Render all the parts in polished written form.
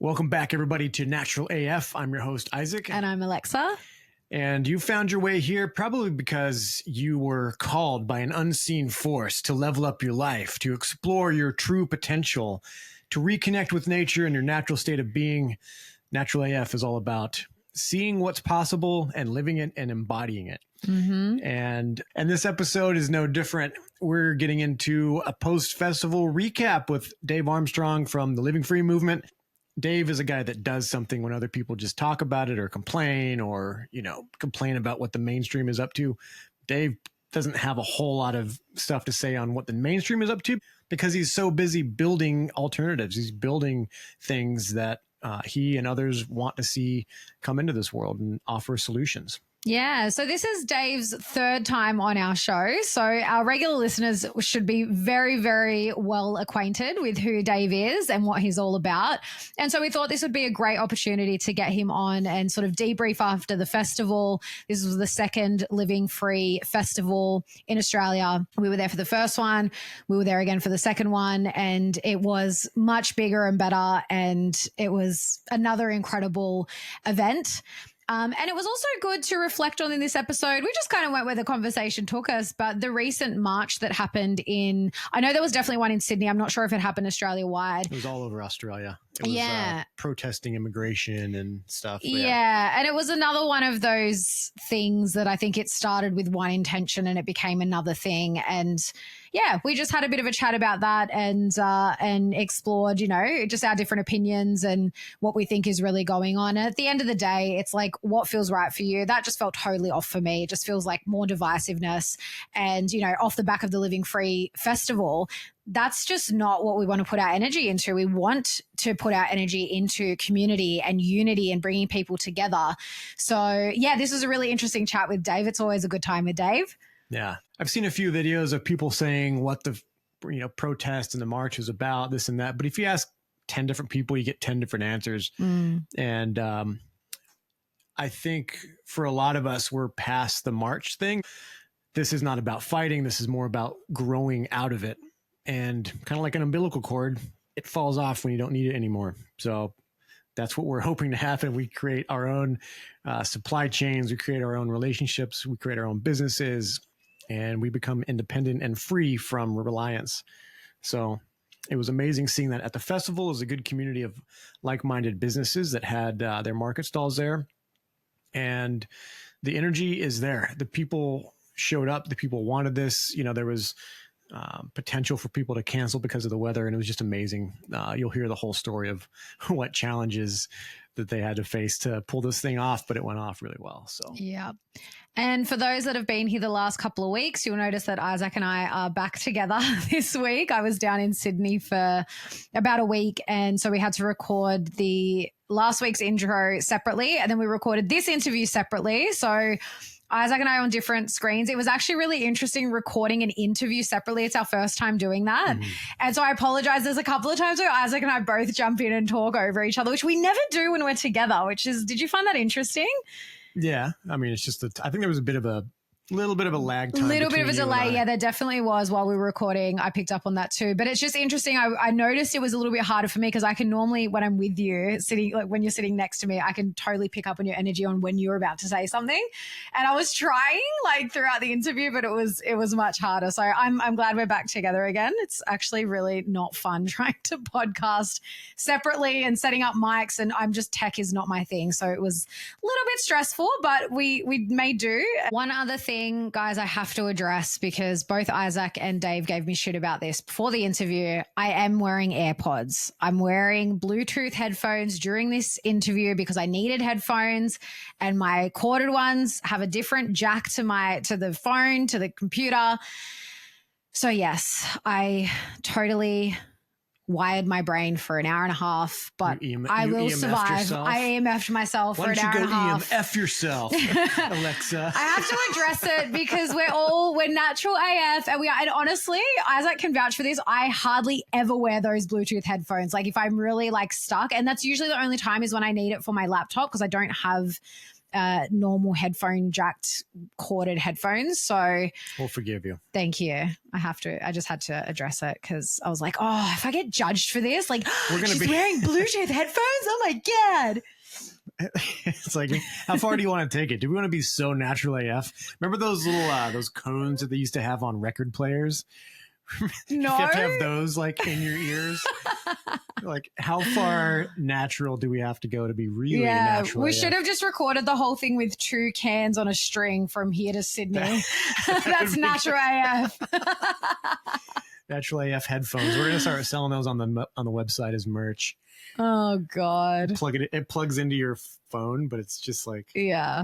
Welcome back, everybody, to Natural AF. I'm your host, Isaac. And I'm Alexa. And you found your way here probably because you were called by an unseen force to level up your life, to explore your true potential, to reconnect with nature and your natural state of being. Natural AF is all about seeing what's possible and living it and embodying it. Mm-hmm. And this episode is no different. We're getting into a post-festival recap with Dave Armstrong from the Living Free Movement. Dave is a guy that does something when other people just talk about it or complain or, complain about what the mainstream is up to. Dave doesn't have a whole lot of stuff to say on what the mainstream is up to because he's so busy building alternatives. He's building things that he and others want to see come into this world and offer solutions. Yeah, so this is Dave's third time on our show. So our regular listeners should be very, very well acquainted with who Dave is and what he's all about. And so we thought this would be a great opportunity to get him on and sort of debrief after the festival. This was the second Living Free festival in Australia. We were there for the first one. We were there again for the second one. And it was much bigger and better. And it was another incredible event. And it was also good to reflect on in this episode. We just kind of went where the conversation took us, but the recent march that happened I know there was definitely one in Sydney. I'm not sure if it happened Australia-wide. It was all over Australia. It was protesting immigration and stuff. Yeah. And it was another one of those things that I think it started with one intention and it became another thing. And yeah, we just had a bit of a chat about that and explored, just our different opinions and what we think is really going on. And at the end of the day, it's like what feels right for you. That just felt totally off for me. It just feels like more divisiveness. And, off the back of the Living Free festival, that's just not what we want to put our energy into. We want to put our energy into community and unity and bringing people together. So yeah, this was a really interesting chat with Dave. It's always a good time with Dave. Yeah. I've seen a few videos of people saying what the, protest and the march is about, this and that. But if you ask 10 different people, you get 10 different answers. And I think for a lot of us, we're past the march thing. This is not about fighting. This is more about growing out of it. And kind of like an umbilical cord, it falls off when you don't need it anymore. So that's what we're hoping to happen. We create our own supply chains. We create our own relationships. We create our own businesses. And we become independent and free from reliance. So it was amazing seeing that at the festival. It was a good community of like-minded businesses that had their market stalls there. And the energy is there. The people showed up. The people wanted this. There was potential for people to cancel because of the weather. And it was just amazing. You'll hear the whole story of what challenges that they had to face to pull this thing off, but it went off really well. So yeah. And for those that have been here the last couple of weeks, you'll notice that Isaac and I are back together this week. I was down in Sydney for about a week. And so we had to record the last week's intro separately. And then we recorded this interview separately. So Isaac and I on different screens. It was actually really interesting recording an interview separately. It's our first time doing that. And so I apologize. There's a couple of times where Isaac and I both jump in and talk over each other, which we never do when we're together, did you find that interesting? Yeah. I mean, it's just I think there was a little bit of a lag time. A little bit of a delay. Yeah, there definitely was while we were recording. I picked up on that too. But it's just interesting. I noticed it was a little bit harder for me because I can normally, when I'm with you, when you're sitting next to me, I can totally pick up on your energy on when you're about to say something. And I was trying throughout the interview, but it was much harder. So I'm glad we're back together again. It's actually really not fun trying to podcast separately and setting up mics, and tech is not my thing. So it was a little bit stressful, but we made do. One other thing, guys, I have to address, because both Isaac and Dave gave me shit about this before the interview. I am wearing AirPods. I'm wearing Bluetooth headphones during this interview because I needed headphones, and my corded ones have a different jack to the phone, to the computer. So yes, I totally wired my brain for an hour and a half, but I will survive. Yourself? I EMF'd myself for an hour and a half. Why don't you go EMF yourself, Alexa? I have to address it because we're natural AF, and honestly, Isaac can vouch for this. I hardly ever wear those Bluetooth headphones. If I'm really stuck, and that's usually the only time is when I need it for my laptop because I don't have normal headphone jacked corded headphones. So we'll forgive you. Thank you. I just had to address it because I was like, oh, if I get judged for this, like she's wearing Bluetooth headphones. Oh my God. It's like, how far do you want to take it? Do we want to be so natural AF? Remember those little those cones that they used to have on record players? No. You have to have those like in your ears. Like, how far natural do we have to go to be really natural? We AF? should have just recorded the whole thing with 2 cans on a string from here to Sydney. That's natural AF. Natural AF headphones. We're gonna start selling those on the website as merch. Oh God. It plugs into your phone, but it's just like, yeah.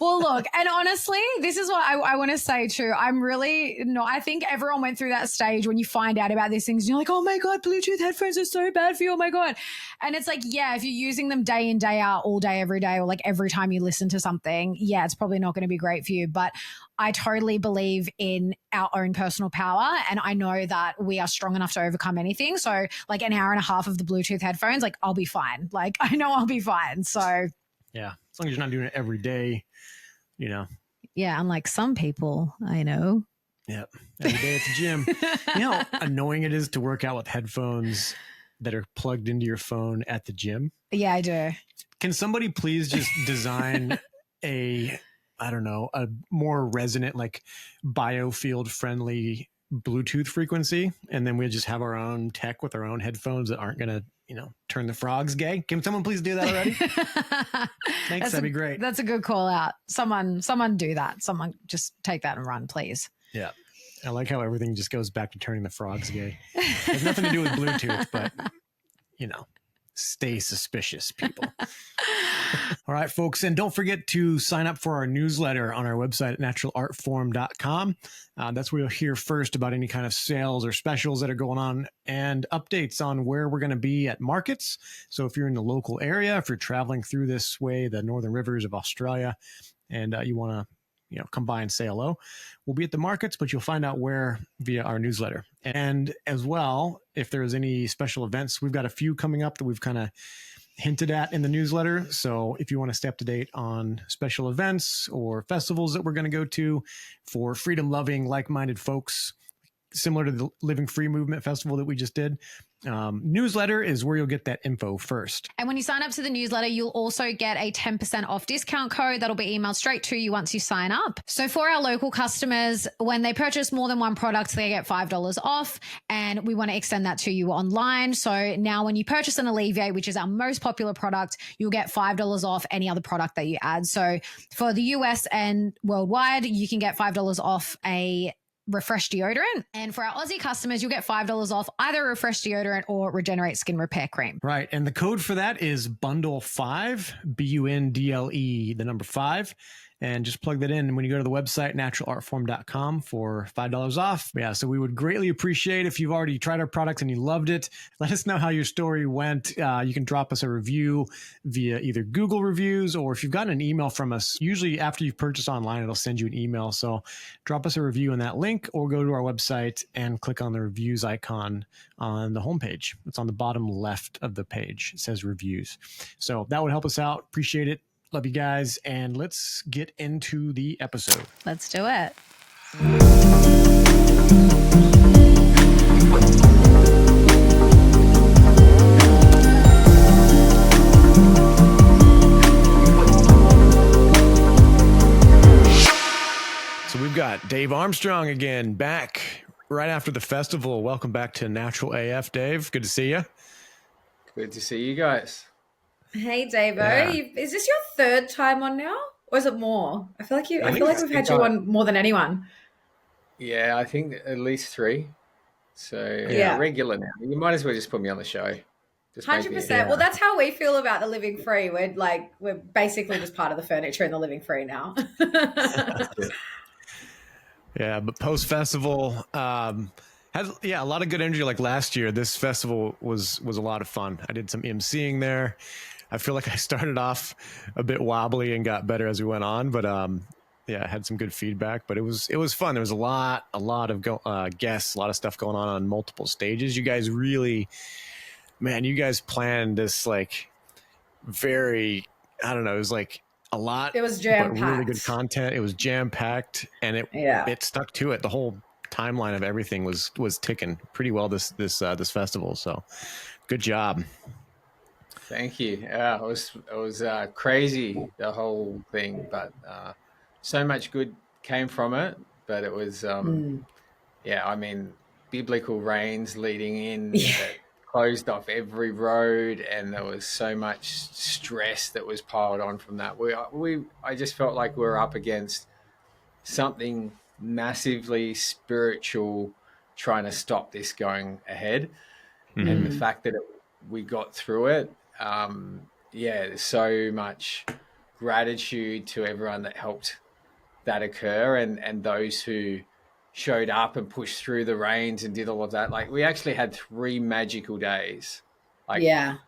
Well, look, and honestly, this is what I want to say too. I think everyone went through that stage when you find out about these things and you're like, oh my God, Bluetooth headphones are so bad for you. Oh my God. And it's like, yeah, if you're using them day in, day out, all day, every day, or like every time you listen to something, yeah, it's probably not going to be great for you. But I totally believe in our own personal power. And I know that we are strong enough to overcome anything. So like an hour and a half of the Bluetooth headphones, like I'll be fine. Like I know I'll be fine. So yeah, as long as you're not doing it every day, you know. Yeah, unlike some people I know. Yep. Every day at the gym. You know how annoying it is to work out with headphones that are plugged into your phone at the gym? Yeah, I do. Can somebody please just design a more resonant, like biofield friendly Bluetooth frequency, and then we just have our own tech with our own headphones that aren't going to, turn the frogs gay? Can someone please do that already? Thanks. That'd be great. That's a good call out. Someone do that. Someone just take that and run, please. Yeah. I like how everything just goes back to turning the frogs gay. It has nothing to do with Bluetooth, but stay suspicious, people. All right, folks. And don't forget to sign up for our newsletter on our website at naturalartform.com. That's where you'll hear first about any kind of sales or specials that are going on and updates on where we're going to be at markets. So if you're in the local area, if you're traveling through this way, the northern rivers of Australia, and you want to come by and say hello, we'll be at the markets, but you'll find out where via our newsletter. And as well, if there's any special events, we've got a few coming up that we've kind of hinted at in the newsletter. So if you want to stay up to date on special events or festivals that we're going to go to for freedom-loving, like-minded folks, similar to the Living Free Movement Festival that we just did, newsletter is where you'll get that info first. And when you sign up to the newsletter, you'll also get a 10% off discount code that'll be emailed straight to you once you sign up. So for our local customers, when they purchase more than one product, they get $5 off, and we want to extend that to you online. So now when you purchase an Alleviate, which is our most popular product, you'll get $5 off any other product that you add. So for the US and worldwide, you can get $5 off a Refresh deodorant. And for our Aussie customers, you'll get $5 off either Refresh deodorant or Regenerate Skin Repair Cream. Right. And the code for that is bundle5, BUNDLE, the number 5. And just plug that in. And when you go to the website, naturalartform.com for $5 off. Yeah. So we would greatly appreciate if you've already tried our products and you loved it. Let us know how your story went. You can drop us a review via either Google reviews, or if you've gotten an email from us, usually after you've purchased online, it'll send you an email. So drop us a review in that link, or go to our website and click on the reviews icon on the homepage. It's on the bottom left of the page. It says reviews. So that would help us out. Appreciate it. Love you guys, and let's get into the episode. Let's do it. So we've got Dave Armstrong again, back right after the festival. Welcome back to Natural AF, Dave. Good to see you. Good to see you guys. Hey, Davo. Yeah. Is this your third time on now? Or is it more? I feel like we've had you on more than anyone. Yeah, I think at least 3. So Yeah. regular now. You might as well just put me on the show. Just make me- 100%. Well, that's how we feel about the Living Free. We're basically just part of the furniture in the Living Free now. Yeah, but post festival has a lot of good energy. Like last year, this festival was a lot of fun. I did some emceeing there. I feel like I started off a bit wobbly and got better as we went on, but I had some good feedback. But it was fun. There was a lot of guests, a lot of stuff going on multiple stages. You guys really, man, you guys planned this like very, I don't know, it was like a lot. It was jam-packed. But really good content. It was jam-packed, and it stuck to it. The whole timeline of everything was ticking pretty well this festival. So good job. Thank you. Yeah, it was crazy, the whole thing, but so much good came from it. But it was yeah, I mean, biblical rains leading in that closed off every road, and there was so much stress that was piled on from that. I just felt like we were up against something massively spiritual, trying to stop this going ahead. And the fact that we got through it, there's so much gratitude to everyone that helped that occur, and those who showed up and pushed through the rains and did all of that. Like, we actually had 3 magical days, like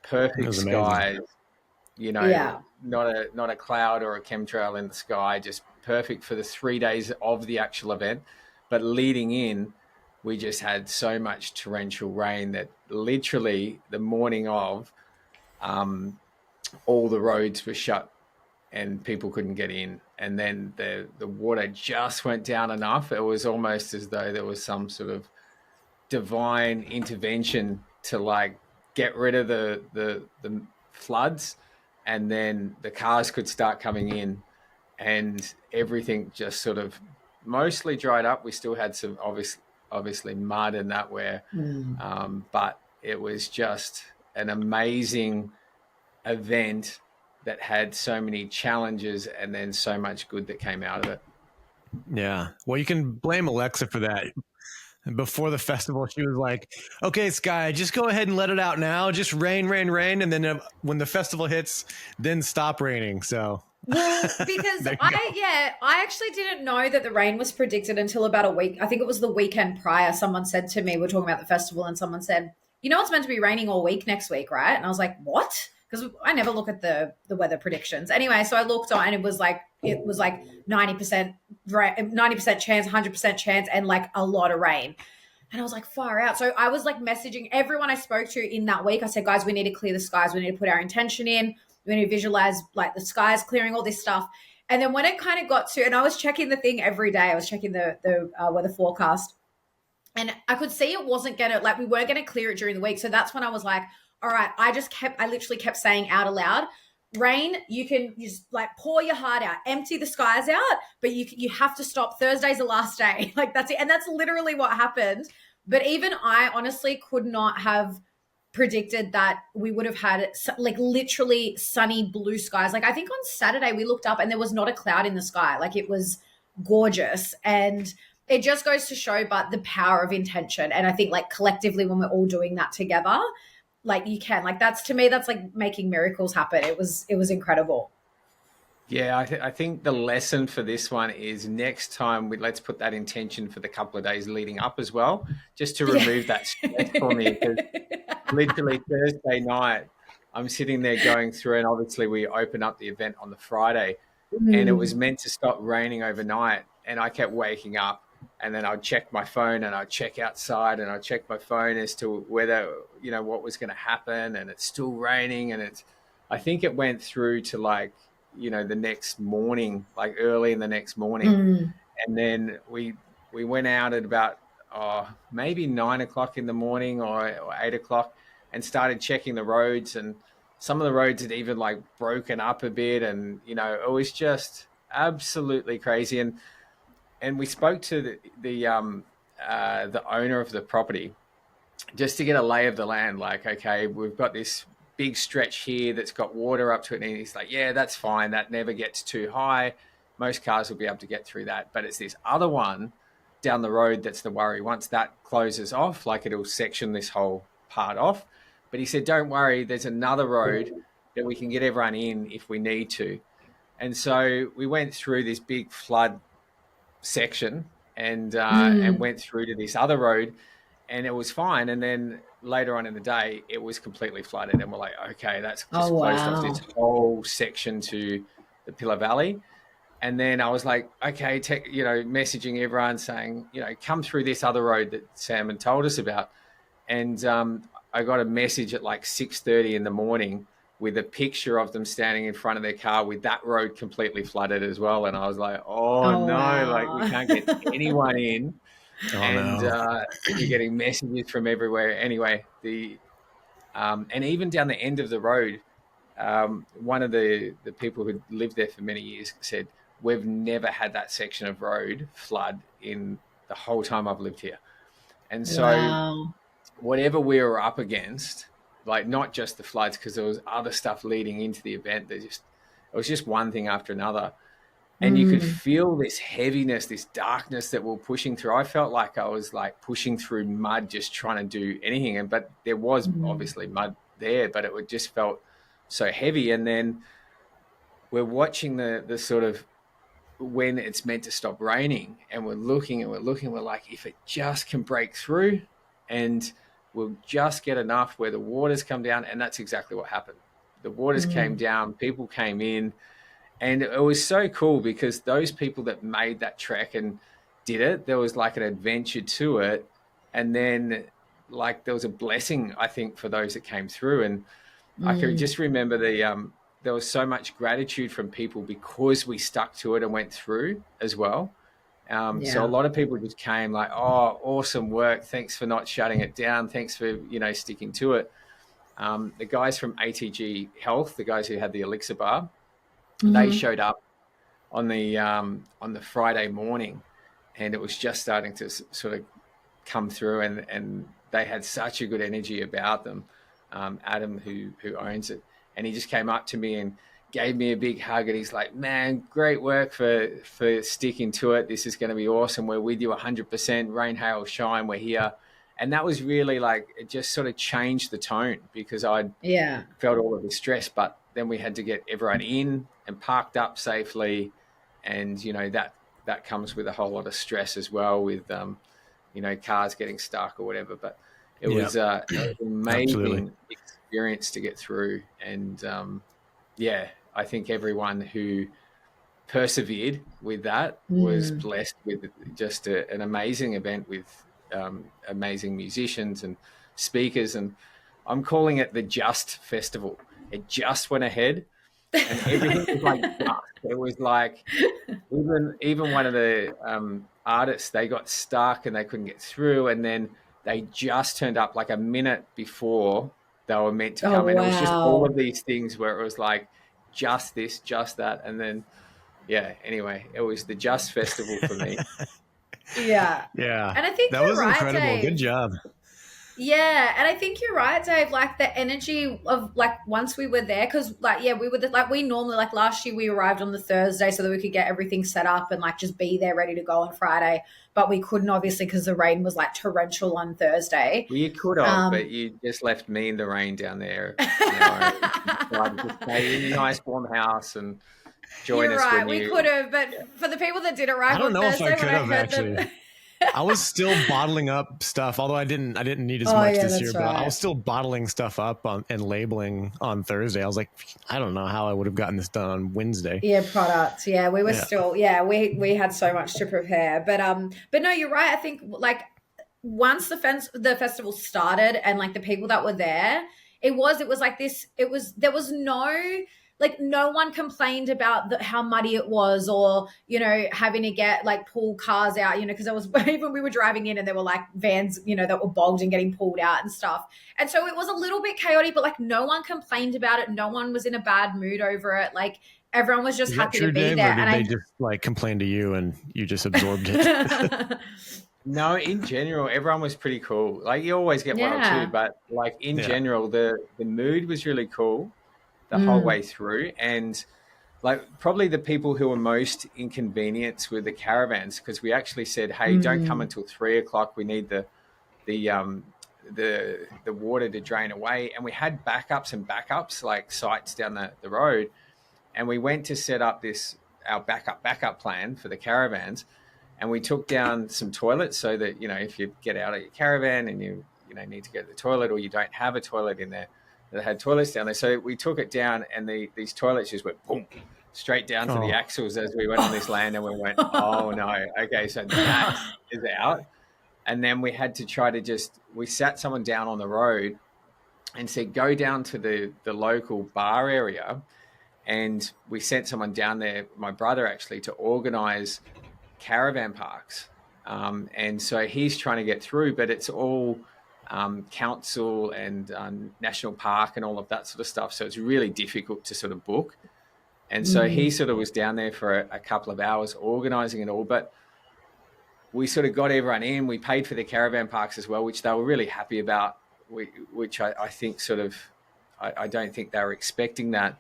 perfect skies, not a cloud or a chemtrail in the sky, just perfect for the 3 days of the actual event. But leading in, we just had so much torrential rain that literally the morning of, all the roads were shut and people couldn't get in. And then the water just went down enough. It was almost as though there was some sort of divine intervention to like get rid of the floods, and then the cars could start coming in, and everything just sort of mostly dried up. We still had some obviously mud and that but it was just an amazing event that had so many challenges and then so much good that came out of it. Yeah. Well, you can blame Alexa for that. Before the festival, she was like, okay, Sky, just go ahead and let it out now. Just rain. And then when the festival hits, then stop raining. So. Well, because I actually didn't know that the rain was predicted until about a week. I think it was the weekend prior. Someone said to me, we're talking about the festival, and someone said, it's meant to be raining all week next week, right? And I was like, what? Because I never look at the weather predictions. Anyway, so I looked on, and it was like 90% chance, 100% chance, and like a lot of rain. And I was like, far out. So I was like messaging everyone I spoke to in that week. I said, guys, we need to clear the skies. We need to put our intention in. We need to visualize like the skies clearing, all this stuff. And then when it kind of got to, and I was checking the thing every day. I was checking the weather forecast, and I could see it wasn't going to, like, we weren't going to clear it during the week. So that's when I was like, all right, I literally kept saying out aloud, rain, you can just like pour your heart out, empty the skies out, but you have to stop. Thursday's the last day. Like, that's it. And that's literally what happened. But even I honestly could not have predicted that we would have had like literally sunny blue skies. Like, I think on Saturday we looked up and there was not a cloud in the sky. Like, it was gorgeous. And it just goes to show but the power of intention. And I think like collectively when we're all doing that together, like, you can, like, that's, to me, that's like making miracles happen. It was incredible. Yeah, I think the lesson for this one is next time let's put that intention for the couple of days leading up as well, just to remove that stress for me. Because literally Thursday night, I'm sitting there going through, and obviously we open up the event on the Friday, and it was meant to stop raining overnight, and I kept waking up, and then I'd check my phone, and I'd check outside, and I'd check my phone as to whether, what was going to happen, and it's still raining, and I think it went through to like, the next morning, like early in the next morning. And then we went out at about maybe 9 o'clock in the morning or 8 o'clock and started checking the roads, and some of the roads had even like broken up a bit, and it was just absolutely crazy. And we spoke to the owner of the property just to get a lay of the land, like, okay, we've got this big stretch here that's got water up to it, and he's like, yeah, that's fine, that never gets too high, most cars will be able to get through that, but it's this other one down the road that's the worry. Once that closes off, like, it'll section this whole part off. But he said, don't worry, there's another road that we can get everyone in if we need to. And so we went through this big flood section and went through to this other road, and it was fine. And then later on in the day, it was completely flooded, and we're like, okay, that's just closed off this whole section to the Pillar Valley. And then I was like, okay, messaging everyone saying, come through this other road that Sam had told us about. And I got a message at like 6:30 in the morning with a picture of them standing in front of their car with that road completely flooded as well. And I was like, oh no, wow. like we can't get anyone in. Oh, And no. you're getting messages from everywhere. Anyway, and even down the end of the road, one of the people who lived there for many years said, we've never had that section of road flood in the whole time I've lived here. And so Wow. whatever we were up against, like not just the floods, because there was other stuff leading into the event, it was just one thing after another. And you could feel this heaviness, this darkness that we're pushing through. I felt like I was like pushing through mud, just trying to do anything. But there was obviously mud there, but it just felt so heavy. And then we're watching the sort of when it's meant to stop raining, and we're looking, we're like, if it just can break through and we'll just get enough where the waters come down. And that's exactly what happened. The waters came down, people came in. And it was so cool because those people that made that trek and did it, there was like an adventure to it. And then like there was a blessing, I think, for those that came through. And I could just remember there was so much gratitude from people because we stuck to it and went through as well. So a lot of people just came like, oh, awesome work. Thanks for not shutting it down. Thanks for, sticking to it. The guys from ATG Health, the guys who had the Elixir Bar, they showed up on the Friday morning, and it was just starting to sort of come through, and they had such a good energy about them. Adam, who owns it, and he just came up to me and gave me a big hug, and he's like, man, great work for sticking to it. This is going to be awesome. We're with you 100%, rain, hail, shine, we're here. And that was really like, it just sort of changed the tone because I'd felt all of the stress, but then we had to get everyone in and parked up safely. And, that comes with a whole lot of stress as well with, cars getting stuck or whatever. But it was an amazing experience to get through. And, I think everyone who persevered with that was blessed with just an amazing event with amazing musicians and speakers. And I'm calling it the Just Festival. It just went ahead, and everything was like dust. It was like even one of the artists, they got stuck and they couldn't get through, and then they just turned up like a minute before they were meant to come. And it was just all of these things where it was like just this, just that, and then anyway, it was the Just Festival for me. Yeah. And I think that was right, incredible. Dave. Good job. Yeah, and I think you're right, Dave. Like the energy of like once we were there, because we normally like last year we arrived on the Thursday so that we could get everything set up and like just be there ready to go on Friday, but we couldn't obviously because the rain was like torrential on Thursday. Well, you could have, but you just left me in the rain down there. Just stay in a nice warm house and join us. Right, we could have, but for the people that did arrive on Thursday, if I could have actually. I was still bottling up stuff, although I didn't need as much this year, but I was still bottling stuff up and labeling on Thursday. I was like, I don't know how I would have gotten this done on Wednesday. Yeah, products. Yeah, we were still, we had so much to prepare. But no, you're right. I think like once the festival started and like the people that were there, it was like this, there was no one complained about how muddy it was or, having to get like pull cars out, because there was even we were driving in and there were like vans, that were bogged and getting pulled out and stuff. And so it was a little bit chaotic, but like no one complained about it. No one was in a bad mood over it. Like everyone was just happy to be Dave, there. Or did they just like complain to you and you just absorbed it? No, in general, everyone was pretty cool. Like you always get one or two, but like in general, the mood was really cool the whole way through. And like probably the people who were most inconvenienced were the caravans, because we actually said, hey, don't come until 3:00. We need the water to drain away. And we had backups like sites down the road. And we went to set up our backup plan for the caravans. And we took down some toilets so that, if you get out of your caravan and you need to go to the toilet or you don't have a toilet in there, they had toilets down there. So we took it down and these toilets just went boom, straight down to the axles as we went on this land, and we went, oh no. Okay, so that is out. And then we had to try to we sat someone down on the road and said, go down to the local bar area. And we sent someone down there, my brother actually, to organize caravan parks. And so he's trying to get through, but it's all council and national park and all of that sort of stuff. So it's really difficult to sort of book. And so he sort of was down there for a couple of hours organizing it all. But we sort of got everyone in. We paid for the caravan parks as well, which they were really happy about, which I think sort of, I don't think they were expecting that.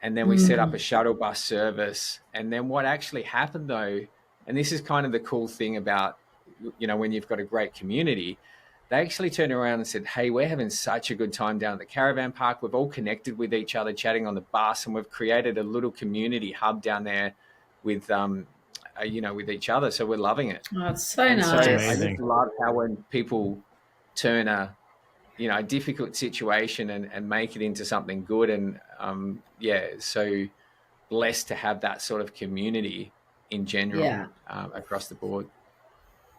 And then we set up a shuttle bus service. And then what actually happened though, and this is kind of the cool thing about, you know, when you've got a great community, they actually turned around and said, hey, we're having such a good time down at the caravan park. We've all connected with each other, chatting on the bus, and we've created a little community hub down there with, you know, with each other. So we're loving it. Oh, it's so nice. So I just love how when people turn a difficult situation and make it into something good. And so blessed to have that sort of community in general across the board.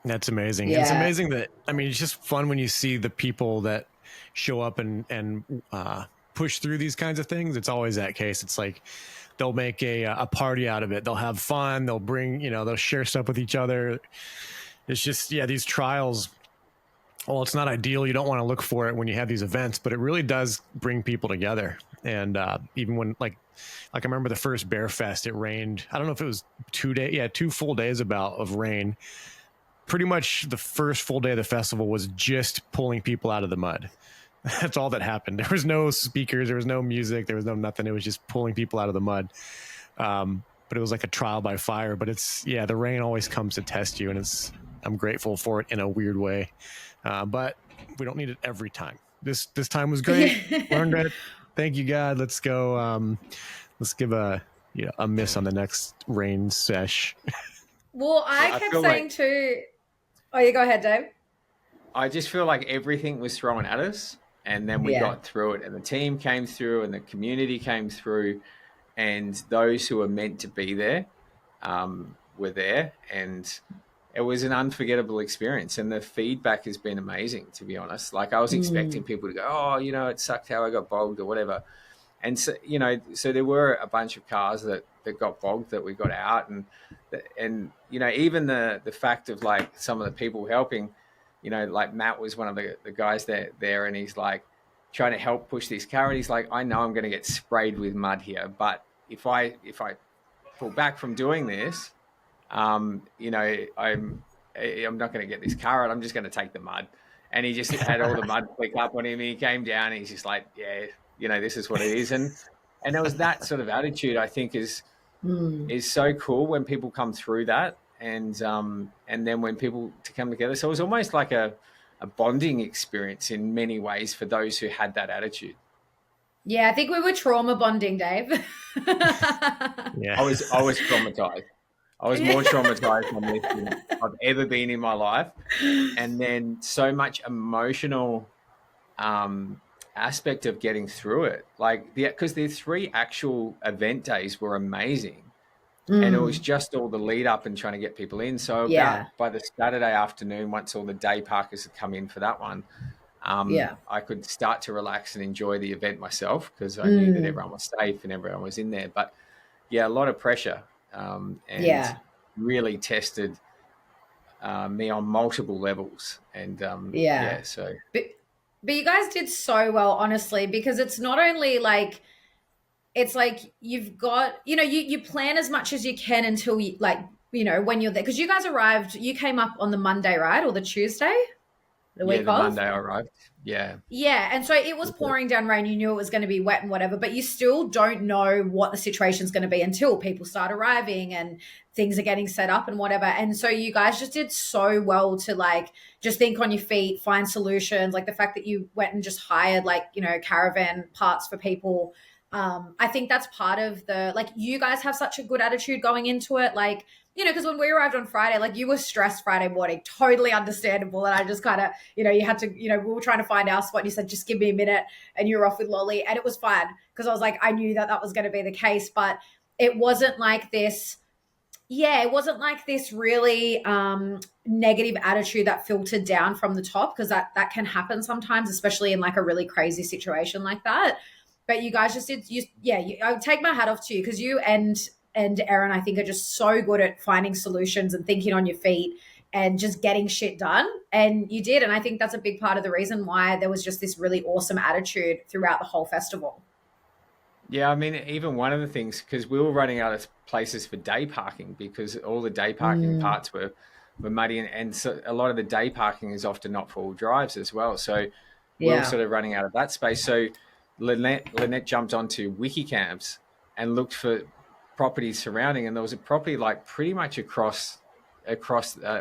That's amazing. Yeah. It's amazing that, I mean, it's just fun when you see the people that show up and push through these kinds of things. It's always that case. It's like they'll make a party out of it. They'll have fun. They'll bring, you know, they'll share stuff with each other. It's just, these trials, well, it's not ideal. You don't want to look for it when you have these events, but it really does bring people together. And even when, like I remember the first Bear Fest, it rained. I don't know if it was 2 days. Yeah, 2 full days of rain. Pretty much the first full day of the festival was just pulling people out of the mud. That's all that happened. There was no speakers. There was no music. There was no nothing. It was just pulling people out of the mud. But it was like a trial by fire. But it's, the rain always comes to test you. And I'm grateful for it in a weird way. But we don't need it every time. This time was great. Learned it. Thank you, God. Let's go. Let's give a miss on the next rain sesh. Well, I kept saying too. Oh, you go ahead, Dave. I just feel like everything was thrown at us, and then we got through it, and the team came through, and the community came through, and those who were meant to be there were there, and it was an unforgettable experience. And the feedback has been amazing, to be honest. Like, I was expecting people to go, oh, it sucked how I got bogged or whatever. And so, so there were a bunch of cars that got bogged that we got out, and even the fact of like some of the people helping, like Matt was one of the guys there, and he's like trying to help push this car, and he's like, I know I'm going to get sprayed with mud here, but if I pull back from doing this, I'm not going to get this car out. I'm just going to take the mud. And he just had all the mud flick up on him. And he came down, and he's just like, this is what it is. And it was that sort of attitude, I think, is so cool when people come through that. And then when people to come together. So it was almost like a bonding experience in many ways for those who had that attitude. Yeah, I think we were trauma bonding, Dave. Yeah. I was traumatized. I was more traumatized on this than I've ever been in my life. And then so much emotional aspect of getting through it. Like, because the 3 actual event days were amazing. And it was just all the lead up and trying to get people in. So by the Saturday afternoon, once all the day parkers had come in for that one, I could start to relax and enjoy the event myself, because I knew that everyone was safe and everyone was in there. But a lot of pressure. And really tested me on multiple levels. And so. But you guys did so well, honestly, because it's not only like, it's like you've got, you plan as much as you can until you, like, when you're there. Because you guys arrived, you came up on the Monday, right? Or the Tuesday? The week off? Monday I arrived. Yeah. Yeah. And so it was pouring down rain. You knew it was going to be wet and whatever, but you still don't know what the situation's going to be until people start arriving and things are getting set up and whatever. And so you guys just did so well to like just think on your feet, find solutions. Like the fact that you went and just hired caravan parts for people. I think that's part of you guys have such a good attitude going into it. Like, because when we arrived on Friday, like you were stressed Friday morning, totally understandable. And I just kind of, you had to, we were trying to find our spot and you said, just give me a minute, and you were off with Lolly, and it was fine. Because I was like, I knew that was going to be the case, but it wasn't like this, yeah, it wasn't like this really negative attitude that filtered down from the top, because that can happen sometimes, especially in like a really crazy situation like that. But you guys just did, I would take my hat off to you, because you and Erin, I think, are just so good at finding solutions and thinking on your feet and just getting shit done. And you did, and I think that's a big part of the reason why there was just this really awesome attitude throughout the whole festival. Yeah, I mean, even one of the things, because we were running out of places for day parking because all the day parking parts were muddy, and so a lot of the day parking is often not four-wheel drives as well. So we were sort of running out of that space. So Lynette jumped onto Wikicamps and looked for properties surrounding, and there was a property like pretty much across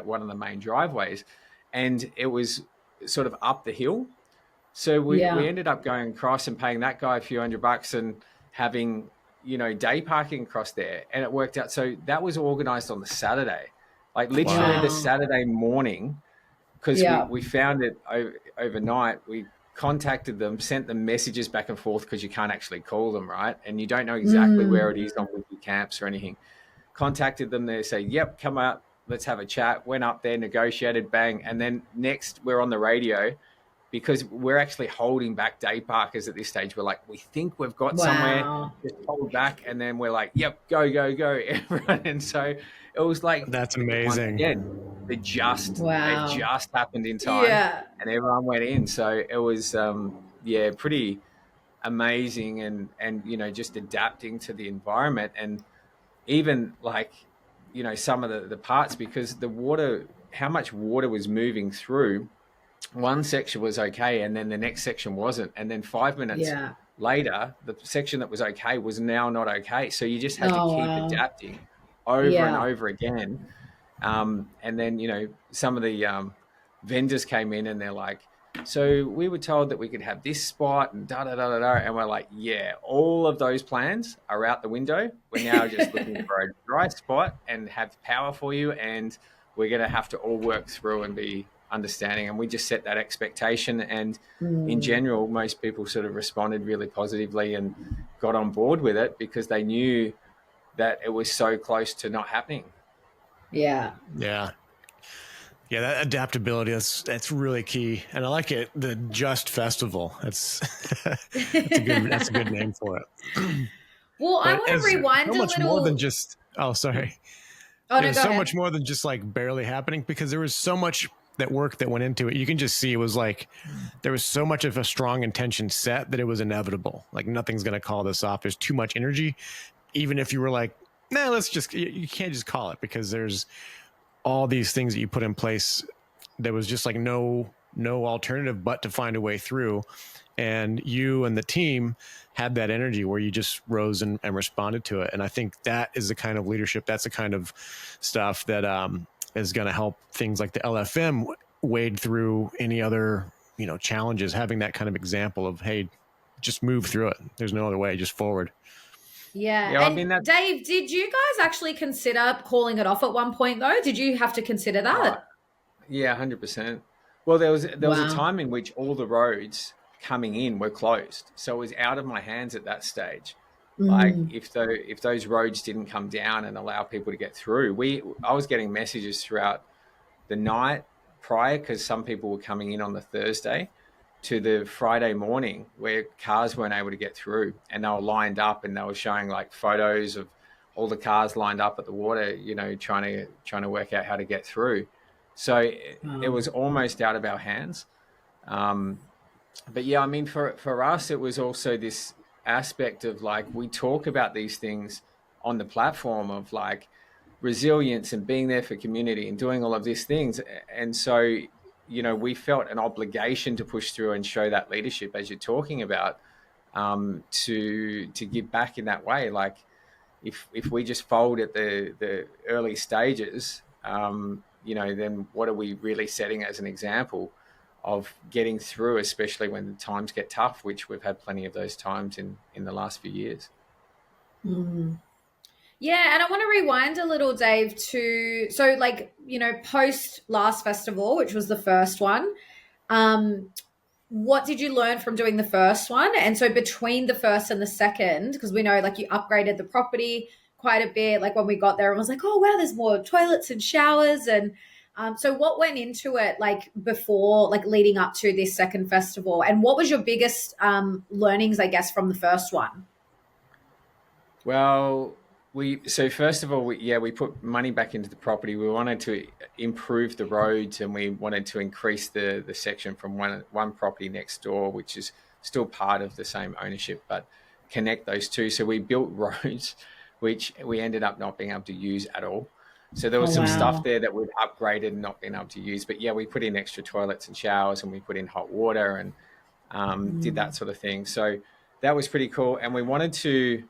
one of the main driveways, and it was sort of up the hill. So we ended up going across and paying that guy a few $100 and having, day parking across there. And it worked out. So that was organized on the Saturday, like literally the Saturday morning, because we found it overnight. We contacted them, sent them messages back and forth, because you can't actually call them, right? And you don't know exactly where it is on Wiki Camps or anything. Contacted them, they say, yep, come out, let's have a chat. Went up there, negotiated, bang. And then next we're on the radio, because we're actually holding back day parkers at this stage. We're like, we think we've got somewhere, just hold back. And then we're like, yep, go, everyone. And so it was like, that's amazing. Again, it just happened in time, and everyone went in. So it was, pretty amazing. And, just adapting to the environment, and even like, some of the parts, because the water, how much water was moving through, one section was okay, and then the next section wasn't, and then 5 minutes later the section that was okay was now not okay. So you just had to keep adapting over and over again. And then some of the vendors came in and they're like, so we were told that we could have this spot and da da da da da, and we're like, yeah, all of those plans are out the window. We're now just looking for a dry spot and have power for you, and we're going to have to all work through and be understanding. And we just set that expectation, and in general most people sort of responded really positively and got on board with it, because they knew that it was so close to not happening. Yeah, that adaptability, that's really key. And I like it, the Just Festival. That's that's a good name for it. Well, I want to rewind so much a little more than just much more than just like barely happening, because there was so much that work that went into it. You can just see it was like there was so much of a strong intention set that it was inevitable. Like nothing's going to call this off. There's too much energy. Even if you were like, nah, you can't just call it, because there's all these things that you put in place. There was just like no alternative but to find a way through. And you and the team had that energy where you just rose and responded to it. And I think that is the kind of leadership, that's the kind of stuff that is going to help things like the LFM wade through any other, challenges. Having that kind of example of, hey, just move through it. There's no other way, just forward. Yeah. And Dave, did you guys actually consider calling it off at one point though? Did you have to consider that? Yeah, 100%. Well, there was a time in which all the roads coming in were closed. So it was out of my hands at that stage. Like if those roads didn't come down and allow people to get through, I was getting messages throughout the night prior, because some people were coming in on the Thursday to the Friday morning where cars weren't able to get through, and they were lined up, and they were showing like photos of all the cars lined up at the water, trying to work out how to get through. So it was almost out of our hands. But yeah, I mean, for us, it was also this aspect of like, we talk about these things on the platform of like resilience and being there for community and doing all of these things. And so, we felt an obligation to push through and show that leadership, as you're talking about, to give back in that way. Like if we just fold at the early stages, then what are we really setting as an example of getting through, especially when the times get tough, which we've had plenty of those times in the last few years. Yeah, and I want to rewind a little, Dave, so like, post last festival, which was the first one, what did you learn from doing the first one? And so between the first and the second, because we know like you upgraded the property, quite a bit. Like when we got there, I was like, oh wow, there's more toilets and showers. And so what went into it, like before, like leading up to this second festival, and what was your biggest learnings, I guess, from the first one? Well, first of all, we put money back into the property. We wanted to improve the roads, and we wanted to increase the section from one property next door, which is still part of the same ownership, but connect those two. So we built roads, which we ended up not being able to use at all. So there was some stuff there that we'd upgraded and not been able to use. But yeah, we put in extra toilets and showers, and we put in hot water and did that sort of thing. So that was pretty cool. And we wanted to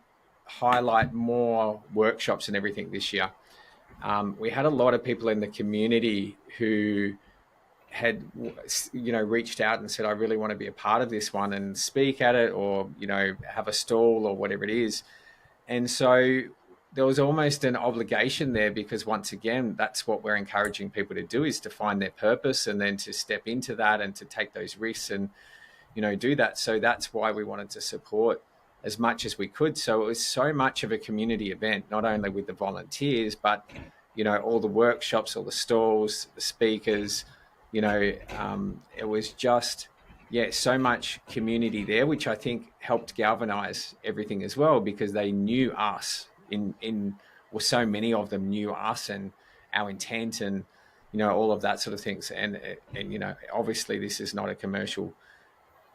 highlight more workshops and everything this year. We had a lot of people in the community who had, reached out and said, I really want to be a part of this one and speak at it, or, have a stall or whatever it is. And so there was almost an obligation there, because once again, that's what we're encouraging people to do, is to find their purpose and then to step into that and to take those risks and, do that. So that's why we wanted to support as much as we could. So it was so much of a community event, not only with the volunteers, but, all the workshops, all the stalls, the speakers, it was just, so much community there, which I think helped galvanize everything as well, because they knew us so many of them knew us and our intent and, all of that sort of things. And obviously this is not a commercial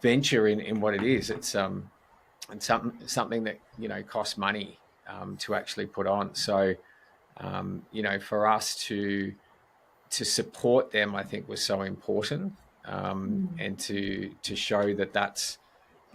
venture in what it is. It's, and something that, costs money to actually put on. So, for us to support them, I think was so important, and to show that's,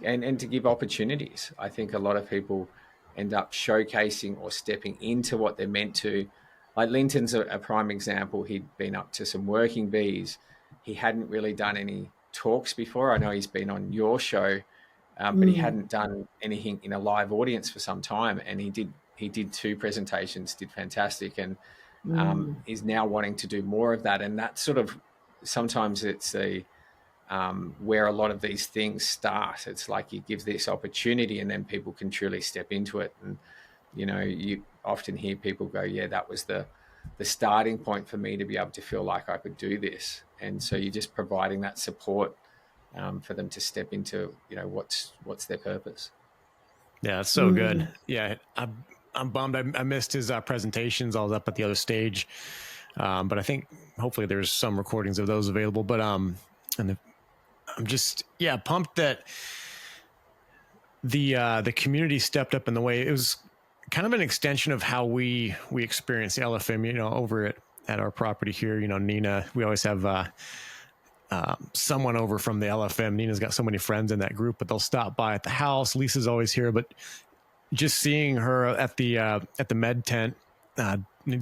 and to give opportunities. I think a lot of people end up showcasing or stepping into what they're meant to. Like Linton's a prime example. He'd been up to some working bees. He hadn't really done any talks before. I know he's been on your show, but he hadn't done anything in a live audience for some time. And he did 2 presentations, did fantastic, and is now wanting to do more of that. And that's sort of, sometimes it's where a lot of these things start. It's like you give this opportunity and then people can truly step into it. And, you often hear people go, yeah, that was the starting point for me to be able to feel like I could do this. And so you're just providing that support for them to step into, what's their purpose. Yeah, it's so good. Yeah, I'm bummed I missed his presentations. I was up at the other stage, but I think hopefully there's some recordings of those available. But I'm just pumped that the community stepped up in the way. It was kind of an extension of how we experience the LFM, over at our property here. Nina, we always have someone over from the LFM. Nina's got so many friends in that group, but they'll stop by at the house. Lisa's always here, but just seeing her at the med tent,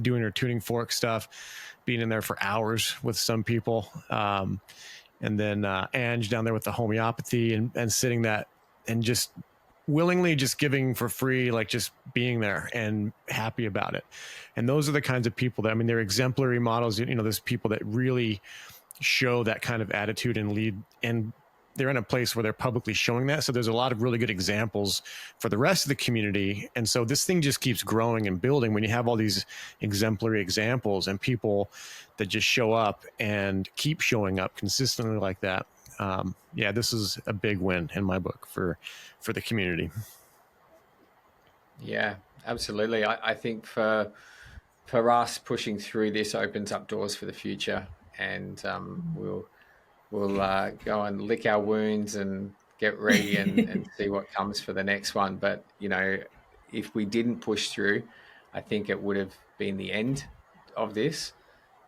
doing her tuning fork stuff, being in there for hours with some people. And then Ange down there with the homeopathy and sitting that and just willingly just giving for free, like just being there and happy about it. And those are the kinds of people that, they're exemplary models. There's people that really show that kind of attitude and lead, and they're in a place where they're publicly showing that. So there's a lot of really good examples for the rest of the community. And so this thing just keeps growing and building when you have all these exemplary examples and people that just show up and keep showing up consistently like that. This is a big win in my book for the community. Yeah, absolutely. I think for us, pushing through this opens up doors for the future, and we'll go and lick our wounds and get ready and see what comes for the next one. But, if we didn't push through, I think it would have been the end of this.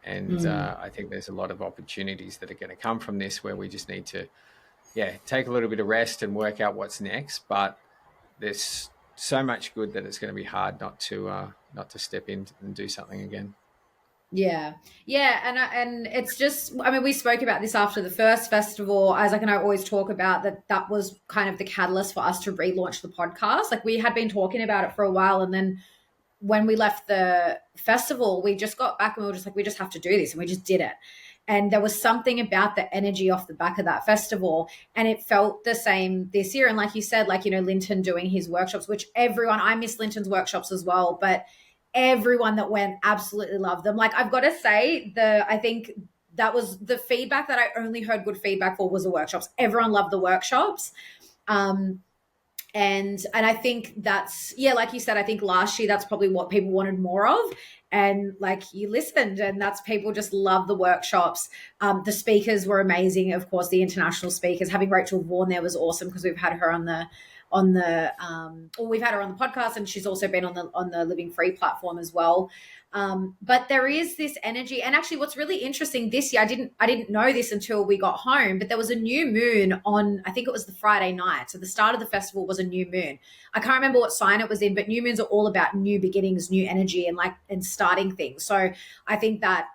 And I think there's a lot of opportunities that are going to come from this, where we just need to, take a little bit of rest and work out what's next. But there's so much good that it's going to be hard not to step in and do something again. Yeah. And it's just, we spoke about this after the first festival. Isaac and I always talk about that was kind of the catalyst for us to relaunch the podcast. Like, we had been talking about it for a while, and then when we left the festival, we just got back and we were just like, we just have to do this, and we just did it. And there was something about the energy off the back of that festival. And it felt the same this year. And like you said, like, you know, Linton doing his workshops, which everyone, I miss Linton's workshops as well, but everyone that went absolutely loved them. Like, I've got to say, I think that was the feedback that I only heard good feedback for was the workshops. Everyone loved the workshops. And I think that's, yeah, like you said, I think last year that's probably what people wanted more of. And like, you listened, and that's, people just love the workshops. The speakers were amazing. Of course, the international speakers, having Rachel Vaughan there was awesome, because we've had her we've had her on the podcast, and she's also been on the Living Free platform as well. But there is this energy. And actually, what's really interesting this year, I didn't know this until we got home, but there was a new moon on, I think it was the Friday night. So the start of the festival was a new moon. I can't remember what sign it was in, but new moons are all about new beginnings, new energy, and starting things. So I think that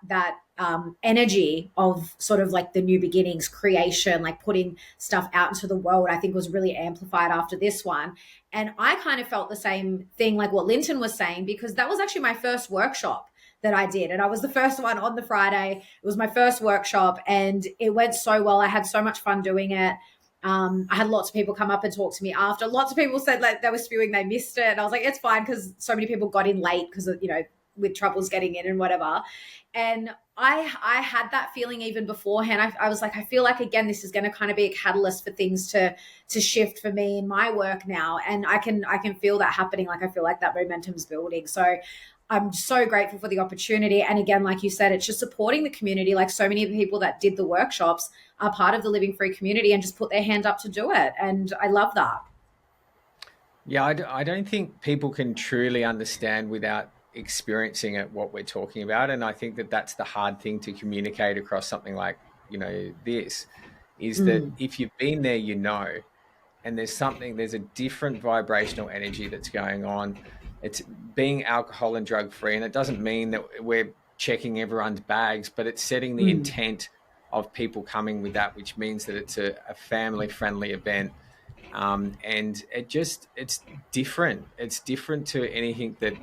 energy of sort of like the new beginnings, creation, like putting stuff out into the world, I think was really amplified after this one. And I kind of felt the same thing, like what Linton was saying, because that was actually my first workshop that I did. And I was the first one on the Friday. It was my first workshop, and it went so well. I had so much fun doing it. I had lots of people come up and talk to me after. Lots of people said like they were spewing, they missed it. And I was like, it's fine, because so many people got in late because of, you know, with troubles getting in and whatever. And I had that feeling even beforehand. I was like, I feel like, again, this is going to kind of be a catalyst for things to shift for me in my work now. And I can feel that happening. Like, I feel like that momentum's building. So I'm so grateful for the opportunity. And again, like you said, it's just supporting the community. Like, so many of the people that did the workshops are part of the Living Free community and just put their hand up to do it. And I love that. Yeah, I don't think people can truly understand without experiencing it what we're talking about. And I think that that's the hard thing to communicate across something like, you know, this is that if you've been there, you know, and there's a different vibrational energy that's going on. It's being alcohol and drug free. And it doesn't mean that we're checking everyone's bags, but it's setting the intent of people coming with that, which means that it's a family friendly event. And it's different. It's different to anything that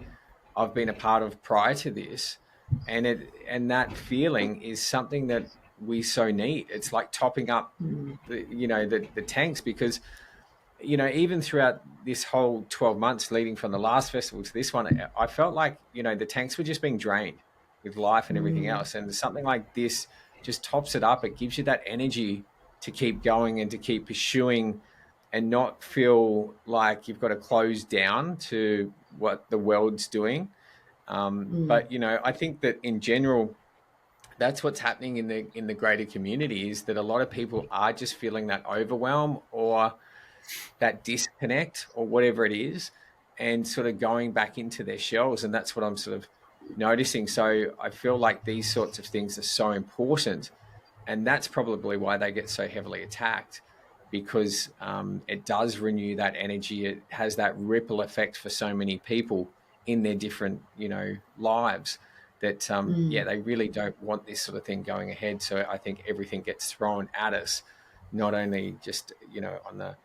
I've been a part of prior to this. And that feeling is something that we so need. It's like topping up the tanks, because, you know, even throughout this whole 12 months leading from the last festival to this one, I felt like, you know, the tanks were just being drained with life and everything else. And something like this just tops it up. It gives you that energy to keep going and to keep pursuing, and not feel like you've got to close down to what the world's doing. But, you know, I think that in general, that's what's happening in the greater community, is that a lot of people are just feeling that overwhelm or that disconnect or whatever it is, and sort of going back into their shells. And that's what I'm sort of noticing. So I feel like these sorts of things are so important, and that's probably why they get so heavily attacked, because it does renew that energy. It has that ripple effect for so many people in their different, you know, lives, that, they really don't want this sort of thing going ahead. So I think everything gets thrown at us, not only just, you know, on the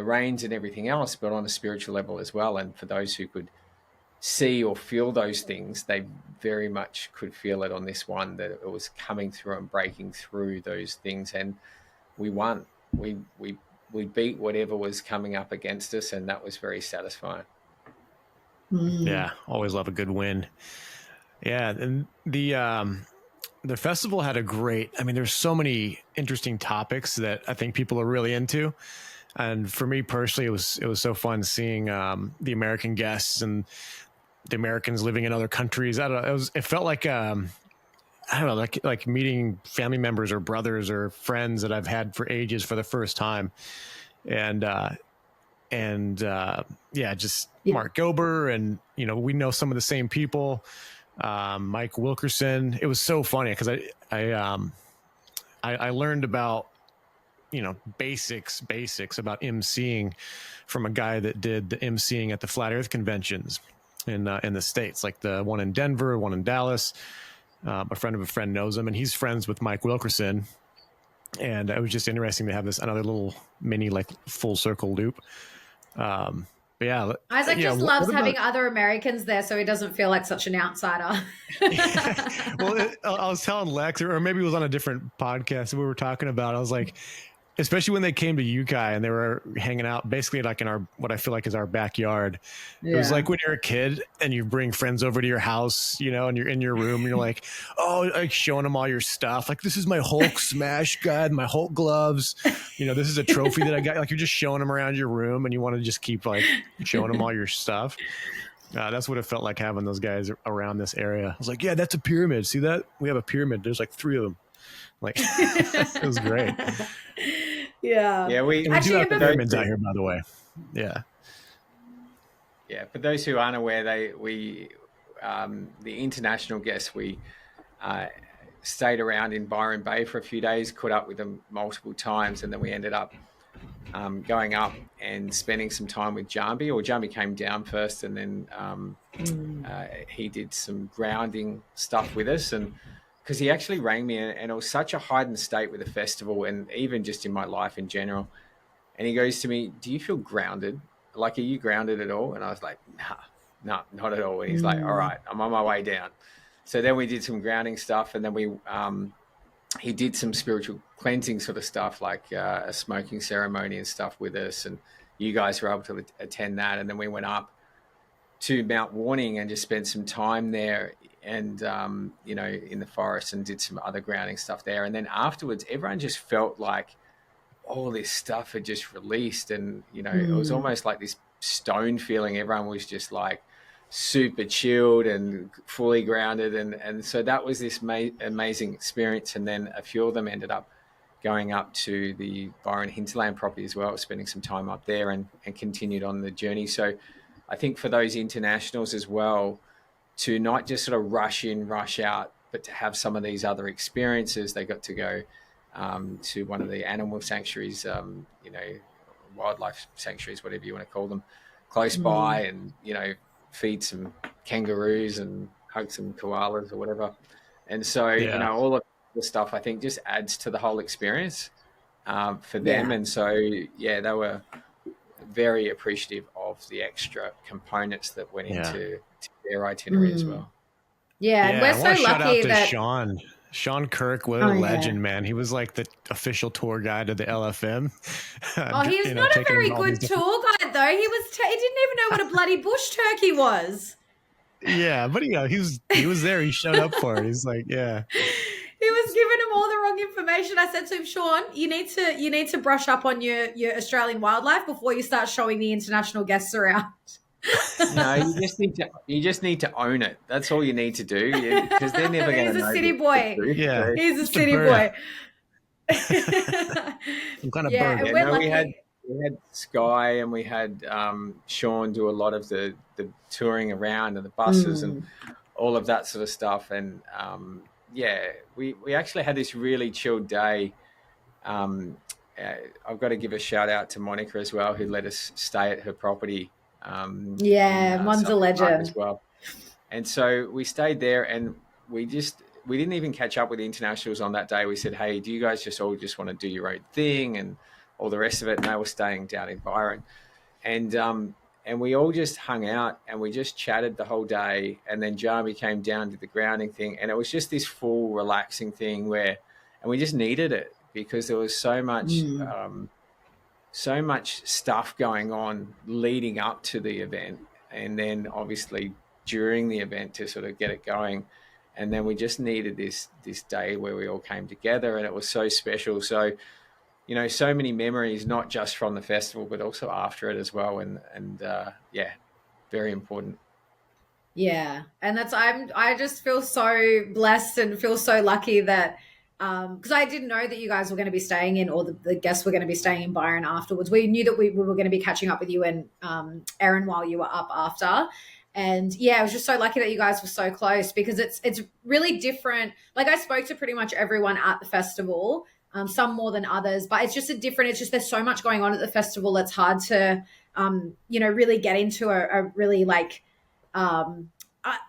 reins and everything else, but on a spiritual level as well. And for those who could see or feel those things, they very much could feel it on this one, that it was coming through and breaking through those things. And we won. We beat whatever was coming up against us, and that was very satisfying. Yeah, always love a good win. Yeah, and the festival had a great, I mean, there's so many interesting topics that I think people are really into. And for me personally, it was so fun seeing the American guests and the Americans living in other countries. I don't know, it felt like I don't know, like meeting family members or brothers or friends that I've had for ages for the first time. And Mark Gober, and, you know, we know some of the same people. Mike Wilkerson. It was so funny because I learned about, you know, basics about emceeing from a guy that did the emceeing at the Flat Earth conventions in the States, like the one in Denver, one in Dallas. A friend of a friend knows him, and he's friends with Mike Wilkerson. And it was just interesting to have this another little mini, like, full circle loop. But yeah, Isaac just loves having other Americans there, so he doesn't feel like such an outsider. Well, I was telling Lex, or maybe it was on a different podcast that we were talking about. I was like, especially when they came to Ukai and they were hanging out basically like in our, what I feel like is our backyard. Yeah. It was like when you're a kid and you bring friends over to your house, you know, and you're in your room and you're like, oh, like showing them all your stuff. Like, this is my Hulk smash guide, my Hulk gloves. You know, this is a trophy that I got. Like, you're just showing them around your room and you want to just keep like showing them all your stuff. That's what it felt like having those guys around this area. I was like, yeah, that's a pyramid. See that? We have a pyramid. There's like 3 of them. Like, it was great. Yeah. We do have pyramids out here, by the way. Yeah. For those who aren't aware, the international guests, we stayed around in Byron Bay for a few days, caught up with them multiple times, and then we ended up going up and spending some time with Jambi. Or Jambi came down first, and then he did some grounding stuff with us, and because he actually rang me, and it was such a heightened state with the festival and even just in my life in general. And he goes to me, do you feel grounded? Like, are you grounded at all? And I was like, nah, not at all. And he's like, all right, I'm on my way down. So then we did some grounding stuff, and then he did some spiritual cleansing sort of stuff, like a smoking ceremony and stuff with us. And you guys were able to attend that. And then we went up to Mount Warning and just spent some time there and, you know, in the forest, and did some other grounding stuff there. And then afterwards, everyone just felt like all this stuff had just released. And, you know, it was almost like this stone feeling. Everyone was just like super chilled and fully grounded. And so that was this amazing experience. And then a few of them ended up going up to the Byron Hinterland property as well, spending some time up there and continued on the journey. So I think for those internationals as well, to not just sort of rush in, rush out, but to have some of these other experiences. They got to go to one of the animal sanctuaries, you know, wildlife sanctuaries, whatever you want to call them, close by, and, you know, feed some kangaroos and hug some koalas or whatever. And so, you know, all of the stuff I think just adds to the whole experience for them. And so, they were very appreciative of the extra components that went into their itinerary as well. And we're so lucky that Sean Kirk, what a legend, man. He was like the official tour guide of the LFM. He's not a very good tour guide, though. He didn't even know what a bloody bush turkey was. Yeah, but you know, he was there. He showed up for it. He's like, He was giving him all the wrong information. I said to him, Sean, you need to brush up on your Australian wildlife before you start showing the international guests around. No, you just need to own it. That's all you need to do, because they're never going to know. He's a city boy. Yeah, he's a city boy. Some kind of bird. We had Sky, and we had Sean do a lot of the touring around and the buses and all of that sort of stuff. And we actually had this really chilled day. I've got to give a shout out to Monica as well, who let us stay at her property. Mon's a legend as well. And so we stayed there, and we didn't even catch up with the internationals on that day. We said, hey, do you guys just want to do your own thing and all the rest of it? And they were staying down in Byron, and we all just hung out and we just chatted the whole day. And then Jamie came down to the grounding thing, and it was just this full relaxing thing and we just needed it, because there was so much stuff going on leading up to the event, and then obviously during the event to sort of get it going. And then we just needed this day where we all came together, and it was so special. So, you know, so many memories, not just from the festival, but also after it as well. And very important. Yeah. And I just feel so blessed and feel so lucky that, because I didn't know that you guys were going to be staying in, or the guests were going to be staying in Byron afterwards. We knew that we were going to be catching up with you and Erin while you were up after. And I was just so lucky that you guys were so close, because it's really different. Like, I spoke to pretty much everyone at the festival, some more than others, but it's just there's so much going on at the festival. It's hard to, really get into a really like,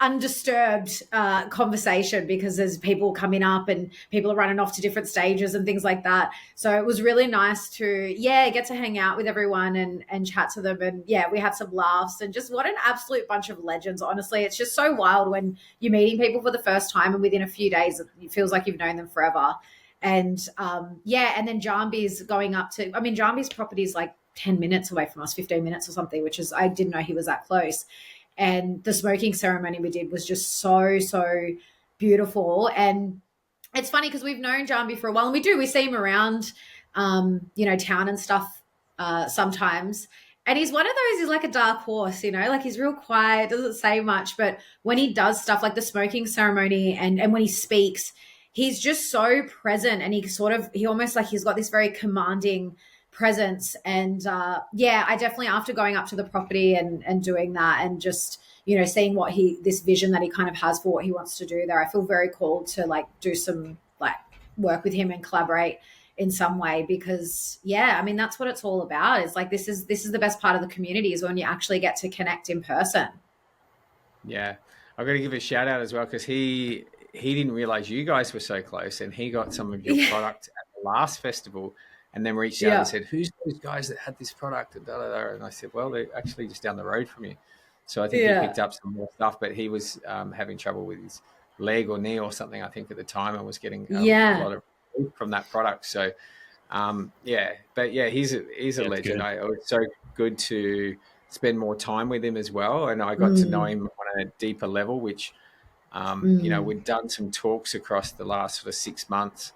undisturbed conversation, because there's people coming up and people are running off to different stages and things like that. So it was really nice to, get to hang out with everyone and chat to them. And we had some laughs, and just what an absolute bunch of legends. Honestly, it's just so wild when you're meeting people for the first time and within a few days, it feels like you've known them forever. And and then Jambi's going up to, Jambi's property is like 10 minutes away from us, 15 minutes or something, which is, I didn't know he was that close. And the smoking ceremony we did was just so, so beautiful. And it's funny because we've known Jambi for a while, and we see him around, town and stuff sometimes. And he's one of those, he's like a dark horse, like he's real quiet, doesn't say much. But when he does stuff like the smoking ceremony and when he speaks, he's just so present, and he almost like he's got this very commanding presence. And I definitely, after going up to the property and doing that, and just seeing what this vision that he kind of has for what he wants to do there, I feel very called to like do some like work with him and collaborate in some way, because that's what it's all about. It's like this is the best part of the community, is when you actually get to connect in person. I've got to give a shout out as well, because he didn't realize you guys were so close, and he got some of your product at the last festival, and then reached out and said, "Who's those guys that had this product?" And I said, "Well, they're actually just down the road from you." So I think he picked up some more stuff, but he was having trouble with his leg or knee or something, I think, at the time, and was getting a lot of relief from that product. So, he's a legend. It was so good to spend more time with him as well, and I got to know him on a deeper level, which, we'd done some talks across the last sort of 6 months.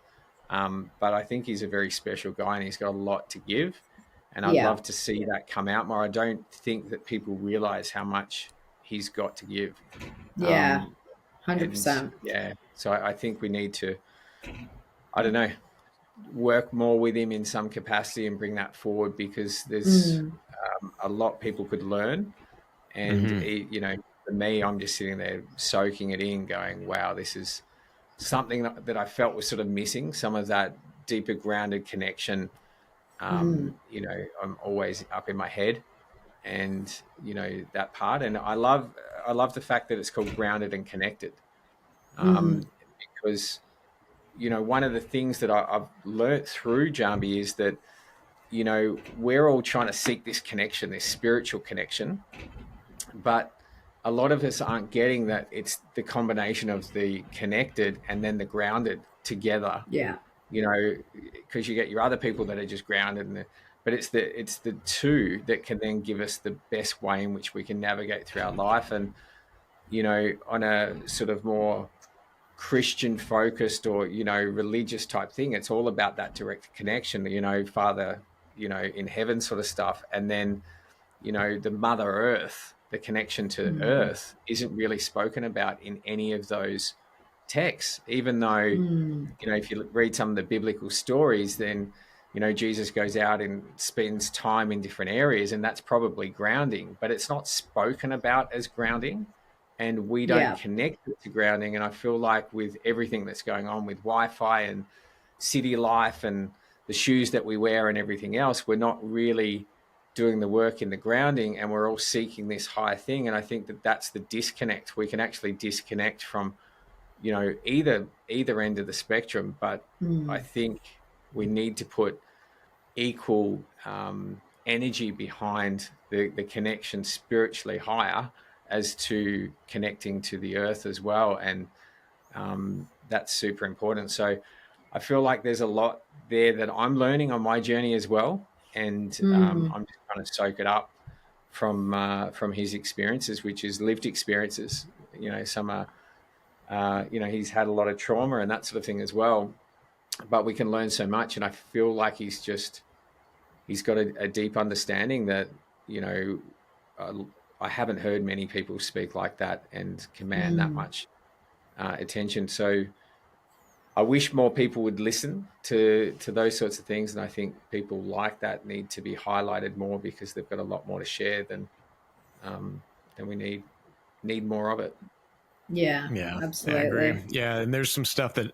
But I think he's a very special guy, and he's got a lot to give, and I'd love to see that come out more. I don't think that people realize how much he's got to give. 100%. So I think we need to, work more with him in some capacity and bring that forward, because there's a lot people could learn. And for me, I'm just sitting there soaking it in, going, wow, this is something that I felt was sort of missing, some of that deeper grounded connection. I'm always up in my head, and that part. And I love the fact that it's called Grounded and Connected, because one of the things that I've learnt through Jambi is that we're all trying to seek this connection, this spiritual connection, but a lot of us aren't getting that it's the combination of the connected and then the grounded together. Because you get your other people that are just grounded, but it's the two that can then give us the best way in which we can navigate through our life. And on a sort of more Christian focused or religious type thing, it's all about that direct connection, Father in heaven sort of stuff. And then the Mother Earth, the connection to Earth, isn't really spoken about in any of those texts, even though if you read some of the biblical stories, then Jesus goes out and spends time in different areas, and that's probably grounding, but it's not spoken about as grounding, and we don't connect it to grounding. And I feel like with everything that's going on with Wi-Fi and city life and the shoes that we wear and everything else, we're not really doing the work in the grounding, and we're all seeking this higher thing. And I think that that's the disconnect. We can actually disconnect from either end of the spectrum, but I think we need to put equal energy behind the connection spiritually higher as to connecting to the earth as well. And that's super important. So I feel like there's a lot there that I'm learning on my journey as well. And I'm just trying to soak it up from his experiences, which is lived experiences. Some are, he's had a lot of trauma and that sort of thing as well. But we can learn so much. And I feel like he's got a deep understanding that, I haven't heard many people speak like that and command that much attention. So I wish more people would listen to those sorts of things. And I think people like that need to be highlighted more, because they've got a lot more to share than we need more of it. Yeah, absolutely. I agree. Yeah, and there's some stuff that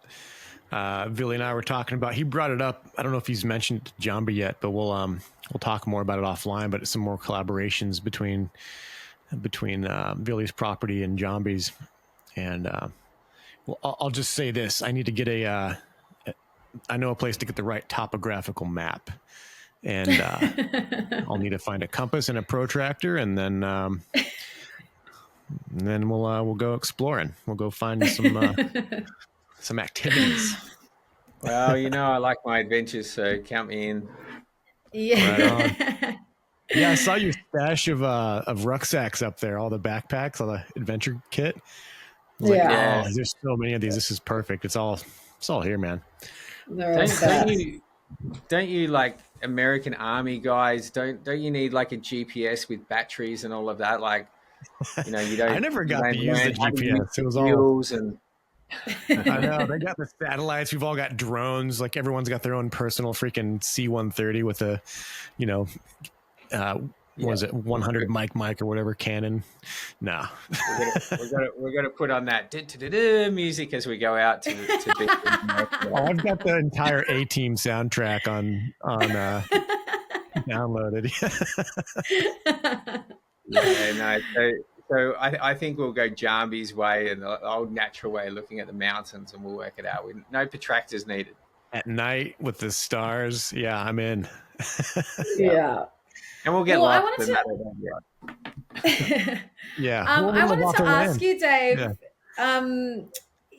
Billy and I were talking about. He brought it up. I don't know if he's mentioned Jambi yet, but we'll talk more about it offline. But some more collaborations between between Billy's property and Jambi's. And well, I'll just say this: I need to get I know a place to get the right topographical map, and I'll need to find a compass and a protractor, and then we'll go exploring. We'll go find some activities. Well, I like my adventures, so count me in. Yeah. Right. Yeah, I saw your stash of rucksacks up there, all the backpacks, all the adventure kit. I was like, Yeah. oh, there's so many of these. This is perfect. It's all here, man. Don't you like American Army guys? Don't you need like a GPS with batteries and all of that? Like, you don't. I never got to use the GPS. It was all. And I know they got the satellites. We've all got drones. Like everyone's got their own personal freaking C-130 with a, was it 100 mic or whatever cannon? Nah. we're gonna put on that music as we go out to I've got the entire A-Team soundtrack on downloaded. So I think we'll go Jambi's way and the old natural way of looking at the mountains, and we'll work it out. No protractors needed. At night with the stars, yeah, I'm in. Yeah. And we'll get lost. Yeah. I wanted to ask you, Dave,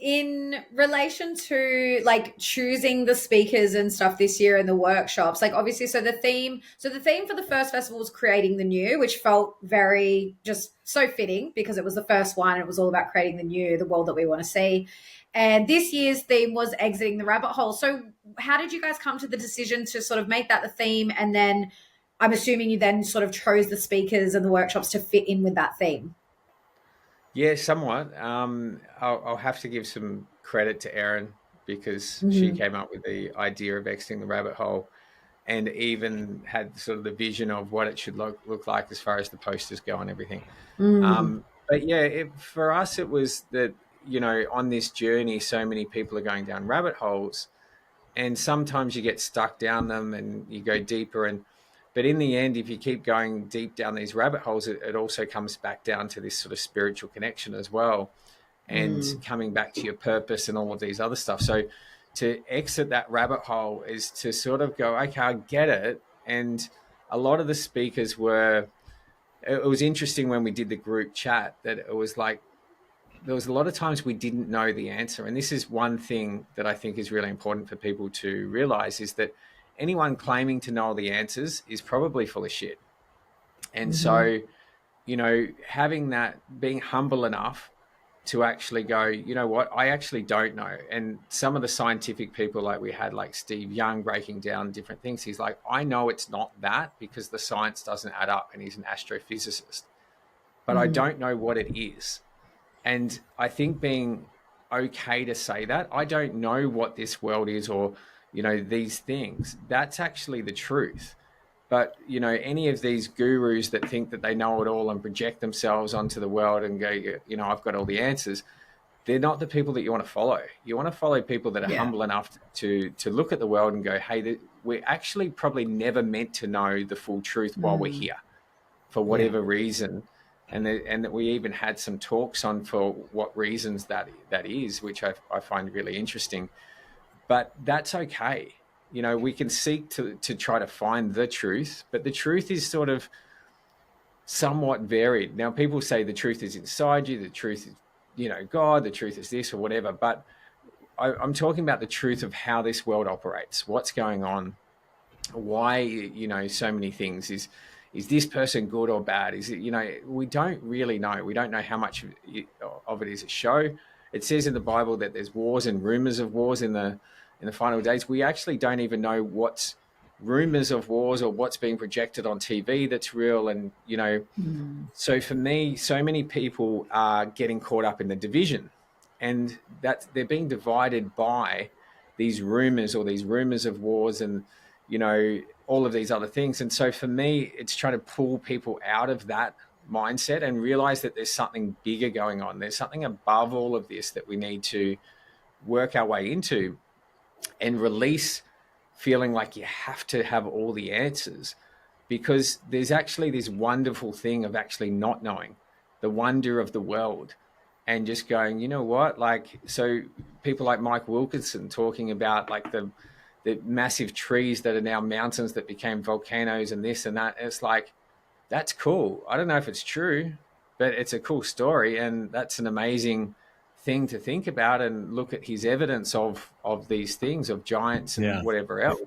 in relation to like choosing the speakers and stuff this year and the workshops, like obviously, so the theme for the first festival was creating the new, which felt very just so fitting because it was the first one. It was all about creating the new, the world that we want to see. And this year's theme was exiting the rabbit hole. So how did you guys come to the decision to sort of make that the theme? And then I'm assuming you then sort of chose the speakers and the workshops to fit in with that theme. Yeah, somewhat. I'll have to give some credit to Erin because she came up with the idea of exiting the rabbit hole and even had sort of the vision of what it should look like as far as the posters go and everything. But yeah, for us, it was that, on this journey, so many people are going down rabbit holes and sometimes you get stuck down them and you go deeper. But in the end, if you keep going deep down these rabbit holes, it also comes back down to this sort of spiritual connection as well and coming back to your purpose and all of these other stuff. So to exit that rabbit hole is to sort of go, okay, I get it. And a lot of the speakers it was interesting when we did the group chat that it was like, there was a lot of times we didn't know the answer. And this is one thing that I think is really important for people to realize is that anyone claiming to know all the answers is probably full of shit. And so, having that, being humble enough to actually go, you know what, I actually don't know. And some of the scientific people like we had, like Steve Young breaking down different things, he's like, I know it's not that because the science doesn't add up, and he's an astrophysicist, but I don't know what it is. And I think being okay to say that, I don't know what this world is or, these things, that's actually the truth. But, any of these gurus that think that they know it all and project themselves onto the world and go, I've got all the answers, they're not the people that you want to follow. You want to follow people that are humble enough to look at the world and go, hey, we're actually probably never meant to know the full truth while we're here for whatever reason. And that we even had some talks on for what reasons that is, which I find really interesting. But that's okay. We can seek to try to find the truth, but the truth is sort of somewhat varied. Now, people say the truth is inside you, the truth is, God, the truth is this or whatever. But I'm talking about the truth of how this world operates, what's going on, why, so many things. Is this person good or bad? Is it, we don't really know. We don't know how much of it is a show. It says in the Bible that there's wars and rumors of wars in the final days. We actually don't even know what's rumors of wars or what's being projected on TV that's real. And, so for me, so many people are getting caught up in the division, and that they're being divided by these rumors or these rumors of wars and, all of these other things. And so for me, it's trying to pull people out of that mindset and realize that there's something bigger going on. There's something above all of this that we need to work our way into and release feeling like you have to have all the answers, because there's actually this wonderful thing of actually not knowing. the wonder of the world, and just going, you know what, like, so people like Mike Wilkinson talking about like the massive trees that are now mountains that became volcanoes and this and that. It's like, that's cool. I don't know if it's true, but it's a cool story, and that's an amazing thing to think about and look at his evidence of these things, of giants and whatever else.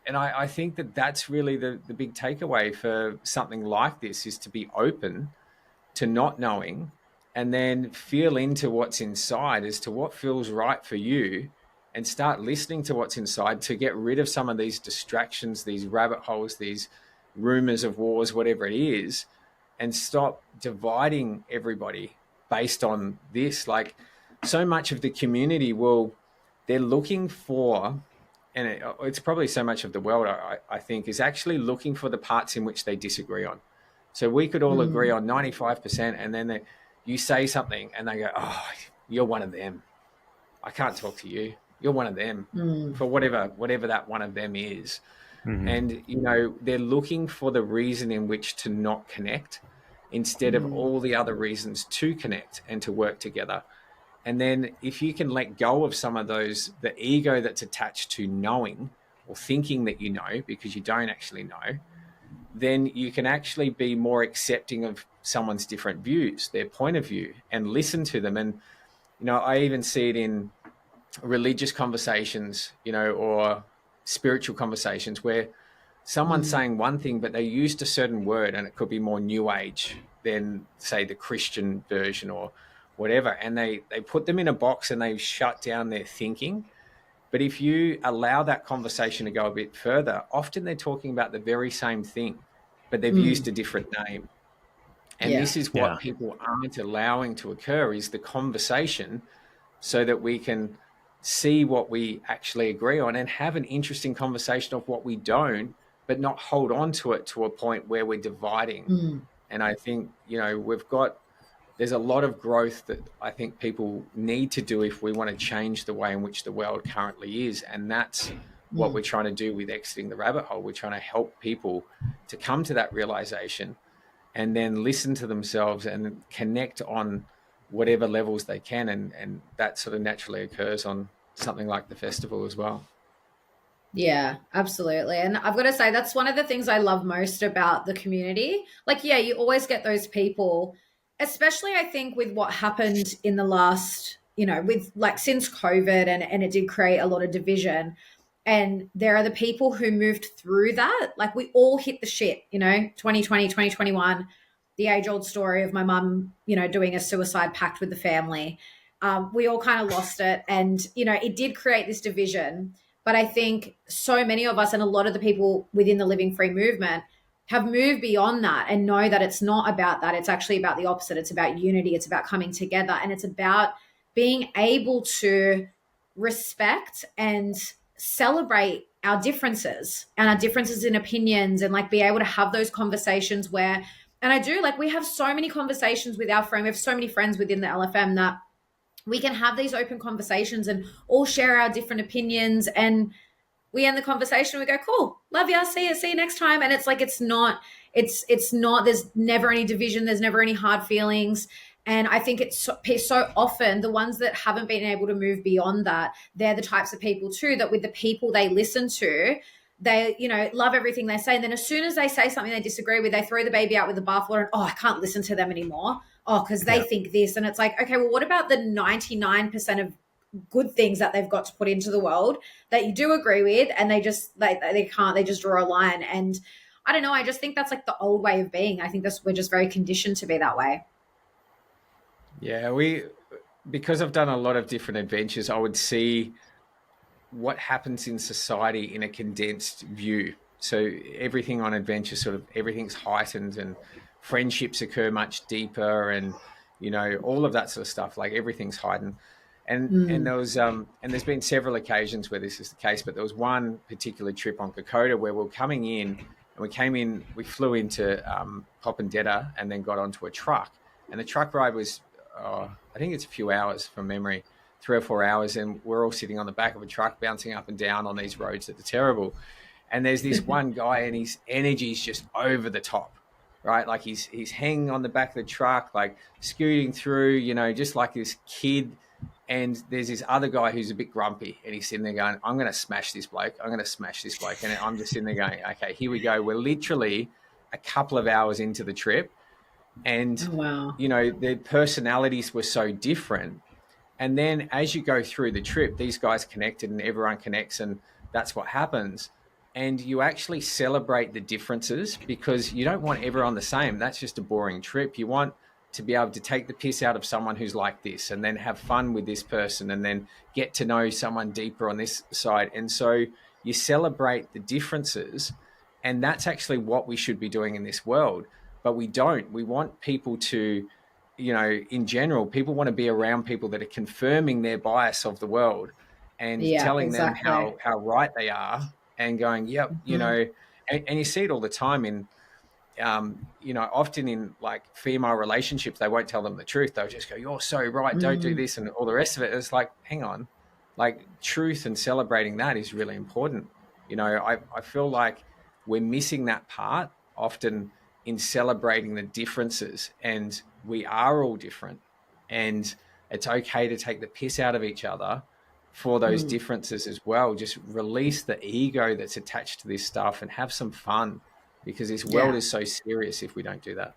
And I think that that's really the big takeaway for something like this, is to be open to not knowing, and then feel into what's inside as to what feels right for you, and start listening to what's inside to get rid of some of these distractions, these rabbit holes, these rumors of wars, whatever it is, and stop dividing everybody based on this. Like, so much of the community they're looking for, and it's probably so much of the world, I think, is actually looking for the parts in which they disagree on. So we could all agree on 95%, and then you say something and they go, oh, you're one of them. I can't talk to you. You're one of them, for whatever that one of them is. Mm-hmm. And, you know, they're looking for the reason in which to not connect, instead of all the other reasons to connect and to work together. And then if you can let go of some of those, the ego that's attached to knowing or thinking that you know, because you don't actually know, then you can actually be more accepting of someone's different views, their point of view, and listen to them. And, you know, I even see it in religious conversations, you know, or spiritual conversations, where someone's saying one thing, but they used a certain word, and it could be more new age than, say, the Christian version or whatever. And they put them in a box and they shut down their thinking. But if you allow that conversation to go a bit further, often they're talking about the very same thing, but they've used a different name. And this is what people aren't allowing to occur, is the conversation, so that we can see what we actually agree on and have an interesting conversation of what we don't, but not hold on to it to a point where we're dividing. And I think, you know, there's a lot of growth that I think people need to do if we want to change the way in which the world currently is. And that's what we're trying to do with Exiting the Rabbit Hole. We're trying to help people to come to that realization, and then listen to themselves and connect on whatever levels they can. And that sort of naturally occurs on something like the festival as well. Yeah, absolutely. And I've got to say, that's one of the things I love most about the community. Like, yeah, you always get those people, especially I think with what happened in the last, you know, with like since COVID, and it did create a lot of division. And there are the people who moved through that. Like, we all hit the shit, you know, 2020, 2021, the age old story of my mum, you know, doing a suicide pact with the family. We all kind of lost it. And, you know, it did create this division. But I think so many of us, and a lot of the people within the Living Free movement, have moved beyond that and know that it's not about that. It's actually about the opposite. It's about unity. It's about coming together. And it's about being able to respect and celebrate our differences and our differences in opinions, and like be able to have those conversations where, and I do, like, we have so many conversations with our friends. We have so many friends within the LFM that we can have these open conversations and all share our different opinions, and we end the conversation, we go, cool, love ya, see you next time. And it's like, it's not, there's never any division, there's never any hard feelings. And I think it's so often the ones that haven't been able to move beyond that, they're the types of people too, that with the people they listen to, they, you know, love everything they say. And then as soon as they say something they disagree with, they throw the baby out with the bathwater, and, oh, I can't listen to them anymore. Oh, because they think this. And it's like, okay, well, what about the 99% of good things that they've got to put into the world that you do agree with, and they just, they can't, they just draw a line. And I don't know, I just think that's like the old way of being. I think we're just very conditioned to be that way. Yeah, because I've done a lot of different adventures, I would see what happens in society in a condensed view. So everything on adventure, sort of everything's heightened, and friendships occur much deeper, and, you know, all of that sort of stuff, like everything's heightened. And there was and there's been several occasions where this is the case, but there was one particular trip on Kokoda where we were coming in, and we flew into Popondetta and then got onto a truck, and the truck ride was I think it's a few hours from memory, 3 or 4 hours, and we're all sitting on the back of a truck bouncing up and down on these roads that are terrible. And there's this one guy, and his energy is just over the top. right? Like he's hanging on the back of the truck, like scooting through, you know, just like this kid. And there's this other guy who's a bit grumpy, and he's sitting there going, I'm going to smash this bloke. I'm going to smash this bloke. And I'm just sitting there going, okay, here we go. We're literally a couple of hours into the trip. And, wow. you know, their personalities were so different. And then as you go through the trip, these guys connected and everyone connects, and that's what happens. And you actually celebrate the differences, because you don't want everyone the same. That's just a boring trip. You want to be able to take the piss out of someone who's like this, and then have fun with this person, and then get to know someone deeper on this side. And so you celebrate the differences, and that's actually what we should be doing in this world. But we don't. We want people to, you know, in general, people want to be around people that are confirming their bias of the world and telling them how right they are, and going, yep, you know, and you see it all the time in, you know, often in like female relationships, they won't tell them the truth. They'll just go, you're so right, don't do this, and all the rest of it. It's like, hang on, like truth and celebrating that is really important. You know, I feel like we're missing that part often in celebrating the differences, and we are all different, and it's okay to take the piss out of each other for those differences as well. Just release the ego that's attached to this stuff and have some fun, because this world is so serious if we don't do that.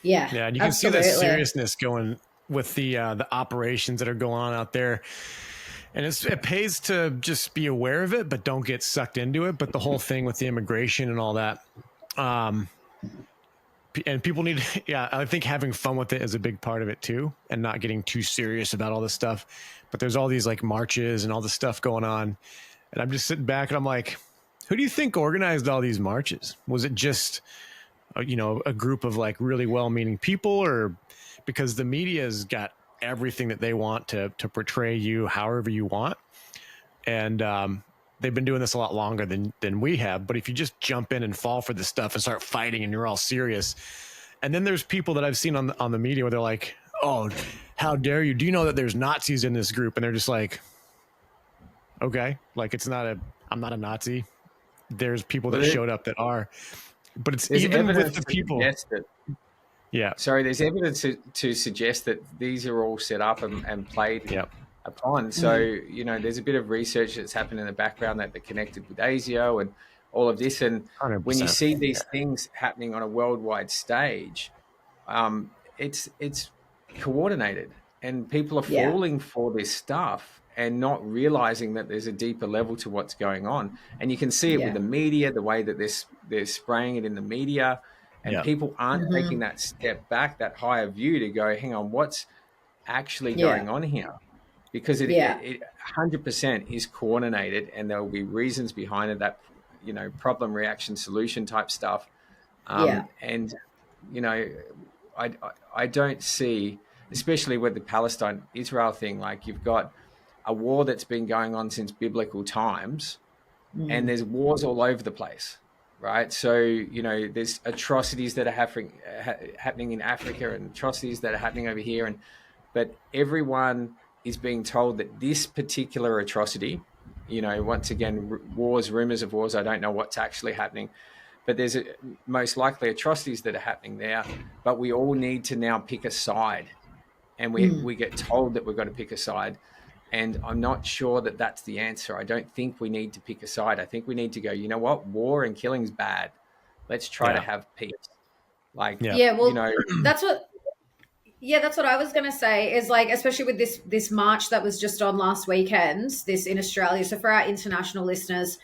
Yeah, and you can see the seriousness going with the operations that are going on out there. And it pays to just be aware of it, but don't get sucked into it. But the whole thing with the immigration and all that, and people need, I think having fun with it is a big part of it too, and not getting too serious about all this stuff. But there's all these like marches and all this stuff going on, and I'm just sitting back and I'm like, who do you think organized all these marches? Was it just, you know, a group of like really well-meaning people, or because the media's got everything that they want to portray you however you want, and they've been doing this a lot longer than we have. But if you just jump in and fall for this stuff and start fighting and you're all serious, and then there's people that I've seen on the media where they're like, oh, how dare you? Do you know that there's Nazis in this group? And they're just like, okay, like I'm not a Nazi. There's people that showed up that are, but it's even with the people. Sorry, there's evidence to suggest that these are all set up and played upon. So, you know, there's a bit of research that's happened in the background that they're connected with ASIO and all of this. And 100%. When you see these things happening on a worldwide stage, it's coordinated, and people are falling for this stuff and not realizing that there's a deeper level to what's going on. And you can see it with the media, the way that they're spraying it in the media, and people aren't taking that step back, that higher view to go, hang on, what's actually going on here? Because it 100% is coordinated, and there will be reasons behind it, that, you know, problem, reaction, solution type stuff. And, you know, I don't see, especially with the Palestine-Israel thing, like you've got a war that's been going on since biblical times, and there's wars all over the place, right? So, you know, there's atrocities that are happening in Africa, and atrocities that are happening over here. But everyone is being told that this particular atrocity, you know, once again, wars, rumors of wars, I don't know what's actually happening, but there's most likely atrocities that are happening there. But we all need to now pick a side, and we get told that we've got to pick a side. And I'm not sure that that's the answer. I don't think we need to pick a side. I think we need to go, you know what, war and killing is bad. Let's try to have peace. Like, well, you know, that's what I was going to say, is like, especially with this march that was just on last weekend, this in Australia. So for our international listeners,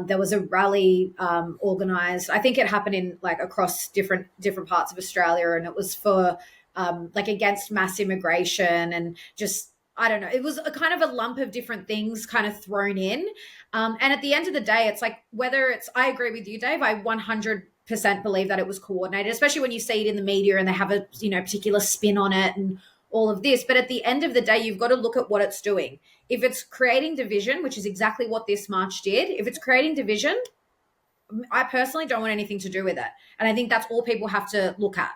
there was a rally organized. I think it happened in like across different parts of Australia, and it was for like against mass immigration, and just, I don't know, it was a kind of a lump of different things kind of thrown in. And at the end of the day, it's like, whether it's, I agree with you, Dave, I 100% believe that it was coordinated, especially when you see it in the media and they have a, you know, particular spin on it and all of this. But at the end of the day, you've got to look at what it's doing. If it's creating division, which is exactly what this march did, if it's creating division, I personally don't want anything to do with it. And I think that's all people have to look at,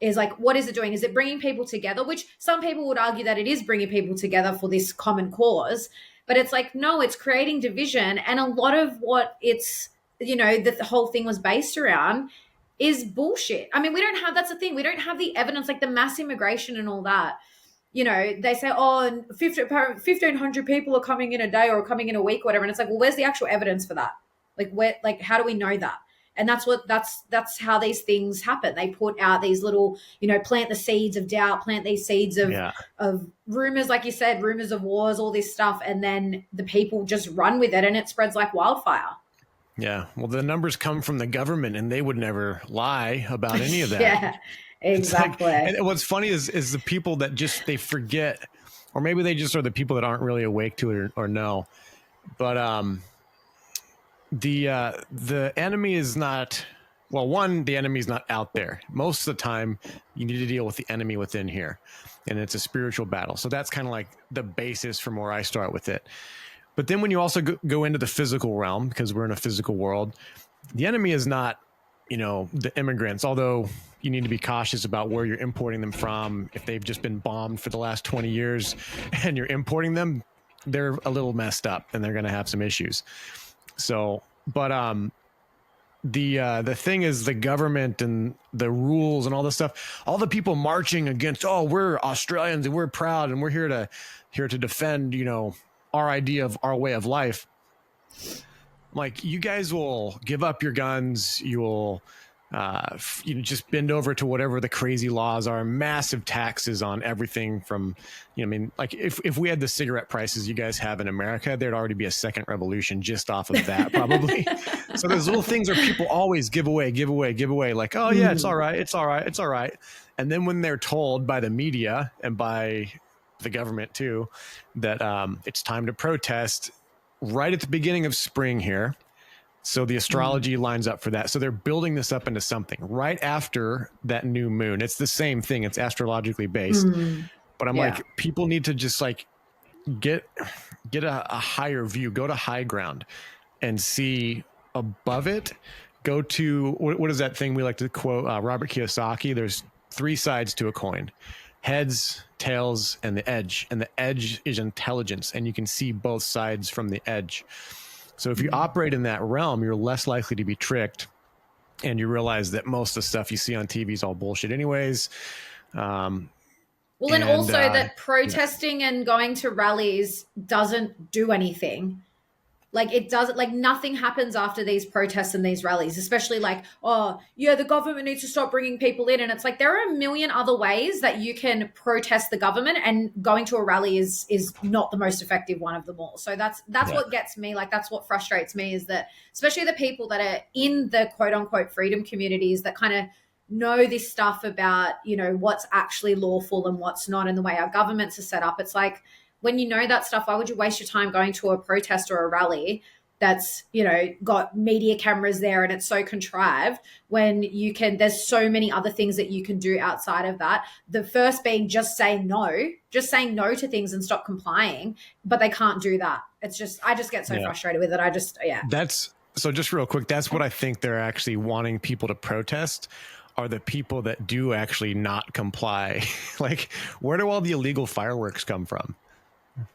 is like, what is it doing? Is it bringing people together? Which some people would argue that it is bringing people together for this common cause. But it's like, no, it's creating division. And a lot of what it's, you know, the whole thing was based around is bullshit. I mean, that's the thing. We don't have the evidence, like the mass immigration and all that. You know, they say, oh, 1,500 people are coming in a day or coming in a week or whatever. And it's like, well, where's the actual evidence for that? Like, how do we know that? And that's how these things happen. They put out these little, you know, plant the seeds of doubt, plant these seeds of rumors, like you said, rumors of wars, all this stuff. And then the people just run with it and it spreads like wildfire. Yeah. Well, the numbers come from the government and they would never lie about any of that. Yeah, exactly. Like, and what's funny is the people that just, they forget, or maybe they just are the people that aren't really awake to it or know. But, the enemy is not, well, one, the enemy is not out there. Most of the time you need to deal with the enemy within here, and it's a spiritual battle. So that's kind of like the basis from where I start with it. But then when you also go into the physical realm, because we're in a physical world, the enemy is not, you know, the immigrants, although you need to be cautious about where you're importing them from. If they've just been bombed for the last 20 years and you're importing them, they're a little messed up and they're going to have some issues. So, but the thing is the government and the rules and all this stuff, all the people marching against, oh, we're Australians and we're proud and we're here to defend, you know, our idea of our way of life. Like, you guys will give up your guns. You will, you know, just bend over to whatever the crazy laws are, massive taxes on everything from, you know, I mean, like if we had the cigarette prices you guys have in America, there'd already be a second revolution just off of that, probably. So there's little things where people always give away. Like, oh yeah, it's all right. And then when they're told by the media and by the government too, that it's time to protest right at the beginning of spring here. So the astrology lines up for that. So they're building this up into something right after that new moon. It's the same thing. It's astrologically based. But I'm like, people need to just like get a higher view, go to high ground and see above it. Go to, what is that thing we like to quote, Robert Kiyosaki? There's 3 sides to a coin: heads, tails, and the edge. And the edge is intelligence, and you can see both sides from the edge. So if you operate in that realm, you're less likely to be tricked, and you realize that most of the stuff you see on TV is all bullshit anyways. Well, and also that protesting and going to rallies doesn't do anything. Like, it doesn't, like, nothing happens after these protests and these rallies, especially like, oh, yeah, the government needs to stop bringing people in. And it's like, there are a million other ways that you can protest the government, and going to a rally is not the most effective one of them all. So that's what gets me. Like, that's what frustrates me, is that especially the people that are in the quote unquote freedom communities that kind of know this stuff about, you know, what's actually lawful and what's not, and the way our governments are set up. It's like, when you know that stuff, why would you waste your time going to a protest or a rally that's, you know, got media cameras there and it's so contrived, when you can, there's so many other things that you can do outside of that. The first being just saying no to things and stop complying, but they can't do that. It's just, I just get so frustrated with it. That's, so just real quick, that's what I think they're actually wanting people to protest, are the people that do actually not comply. Like, where do all the illegal fireworks come from?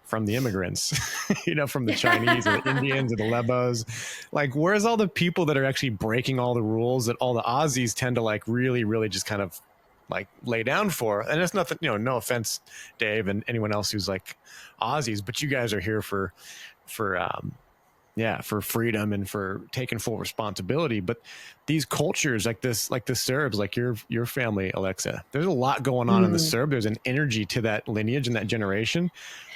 From the immigrants, you know, from the Chinese or the Indians or the Lebos. Like, where's all the people that are actually breaking all the rules that all the Aussies tend to like really, really just kind of like lay down for? And it's nothing, you know, no offense, Dave, and anyone else who's like Aussies, but you guys are here for freedom and for taking full responsibility. But these cultures like this, like the Serbs, like your family, Alexa, there's a lot going on in the Serb. There's an energy to that lineage and that generation.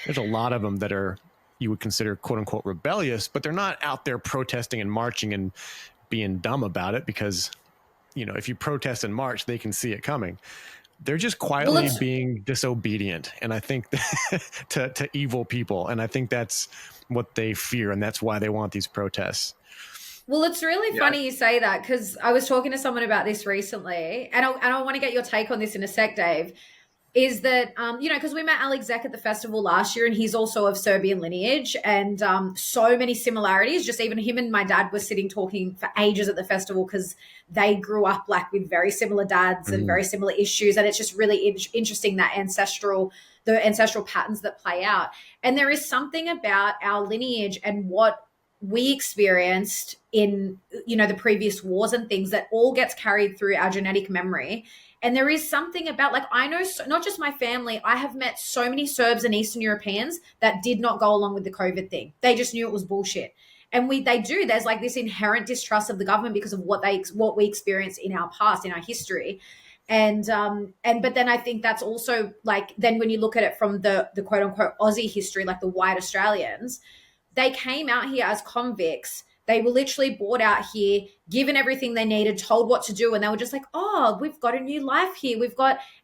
There's a lot of them that are, you would consider quote unquote rebellious, but they're not out there protesting and marching and being dumb about it, because, you know, if you protest and march, they can see it coming. They're just quietly being disobedient. And I think to evil people. And I think that's what they fear. And that's why they want these protests. Well, it's really funny you say that, because I was talking to someone about this recently, and I want to get your take on this in a sec, Dave, is that, you know, because we met Alex Zek at the festival last year, and he's also of Serbian lineage, and so many similarities. Just even him and my dad were sitting talking for ages at the festival, because they grew up like with very similar dads and very similar issues. And it's just really interesting, that the ancestral patterns that play out. And there is something about our lineage and what we experienced in, you know, the previous wars and things that all gets carried through our genetic memory. And there is something about, like, I know, not just my family, I have met so many Serbs and Eastern Europeans that did not go along with the COVID thing. They just knew it was bullshit. And there's like this inherent distrust of the government because of what we experienced in our past, in our history. But then I think that's also, like, then when you look at it from the quote unquote Aussie history, like the white Australians, they came out here as convicts. They were literally brought out here, given everything they needed, told what to do. And they were just like, oh, we've got a new life here.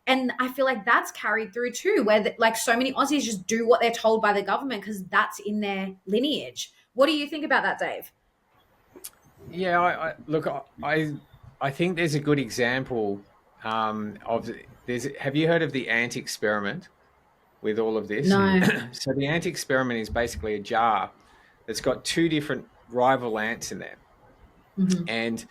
And I feel like that's carried through too, where like so many Aussies just do what they're told by the government because that's in their lineage. What do you think about that, Dave? Yeah, I think there's a good example have you heard of the ant experiment with all of this? No. So the ant experiment is basically a jar that's got two different rival ants in there. Mm-hmm. And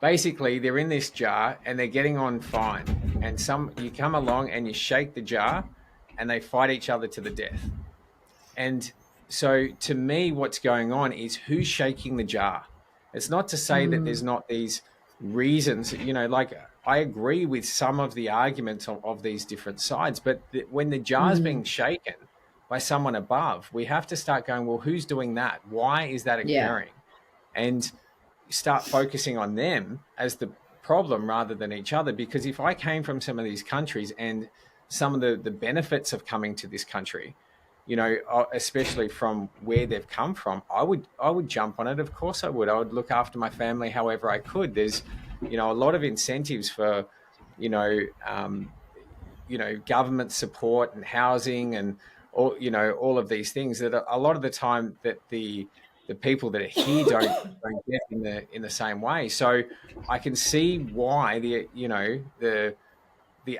basically they're in this jar and they're getting on fine. And you come along and you shake the jar and they fight each other to the death. And so to me, what's going on is who's shaking the jar. It's not to say that there's not these reasons, you know, like I agree with some of the arguments of these different sides, but when the jar's being shaken by someone above, we have to start going, well, who's doing that? Why is that occurring? Yeah. And start focusing on them as the problem rather than each other. Because if I came from some of these countries and some of the benefits of coming to this country, you know, especially from where they've come from, I would jump on it. Of course I would. I would look after my family however I could. There's, you know, a lot of incentives for, government support and housing and all of these things that a lot of the time that the people that are here don't get in the same way. So I can see why the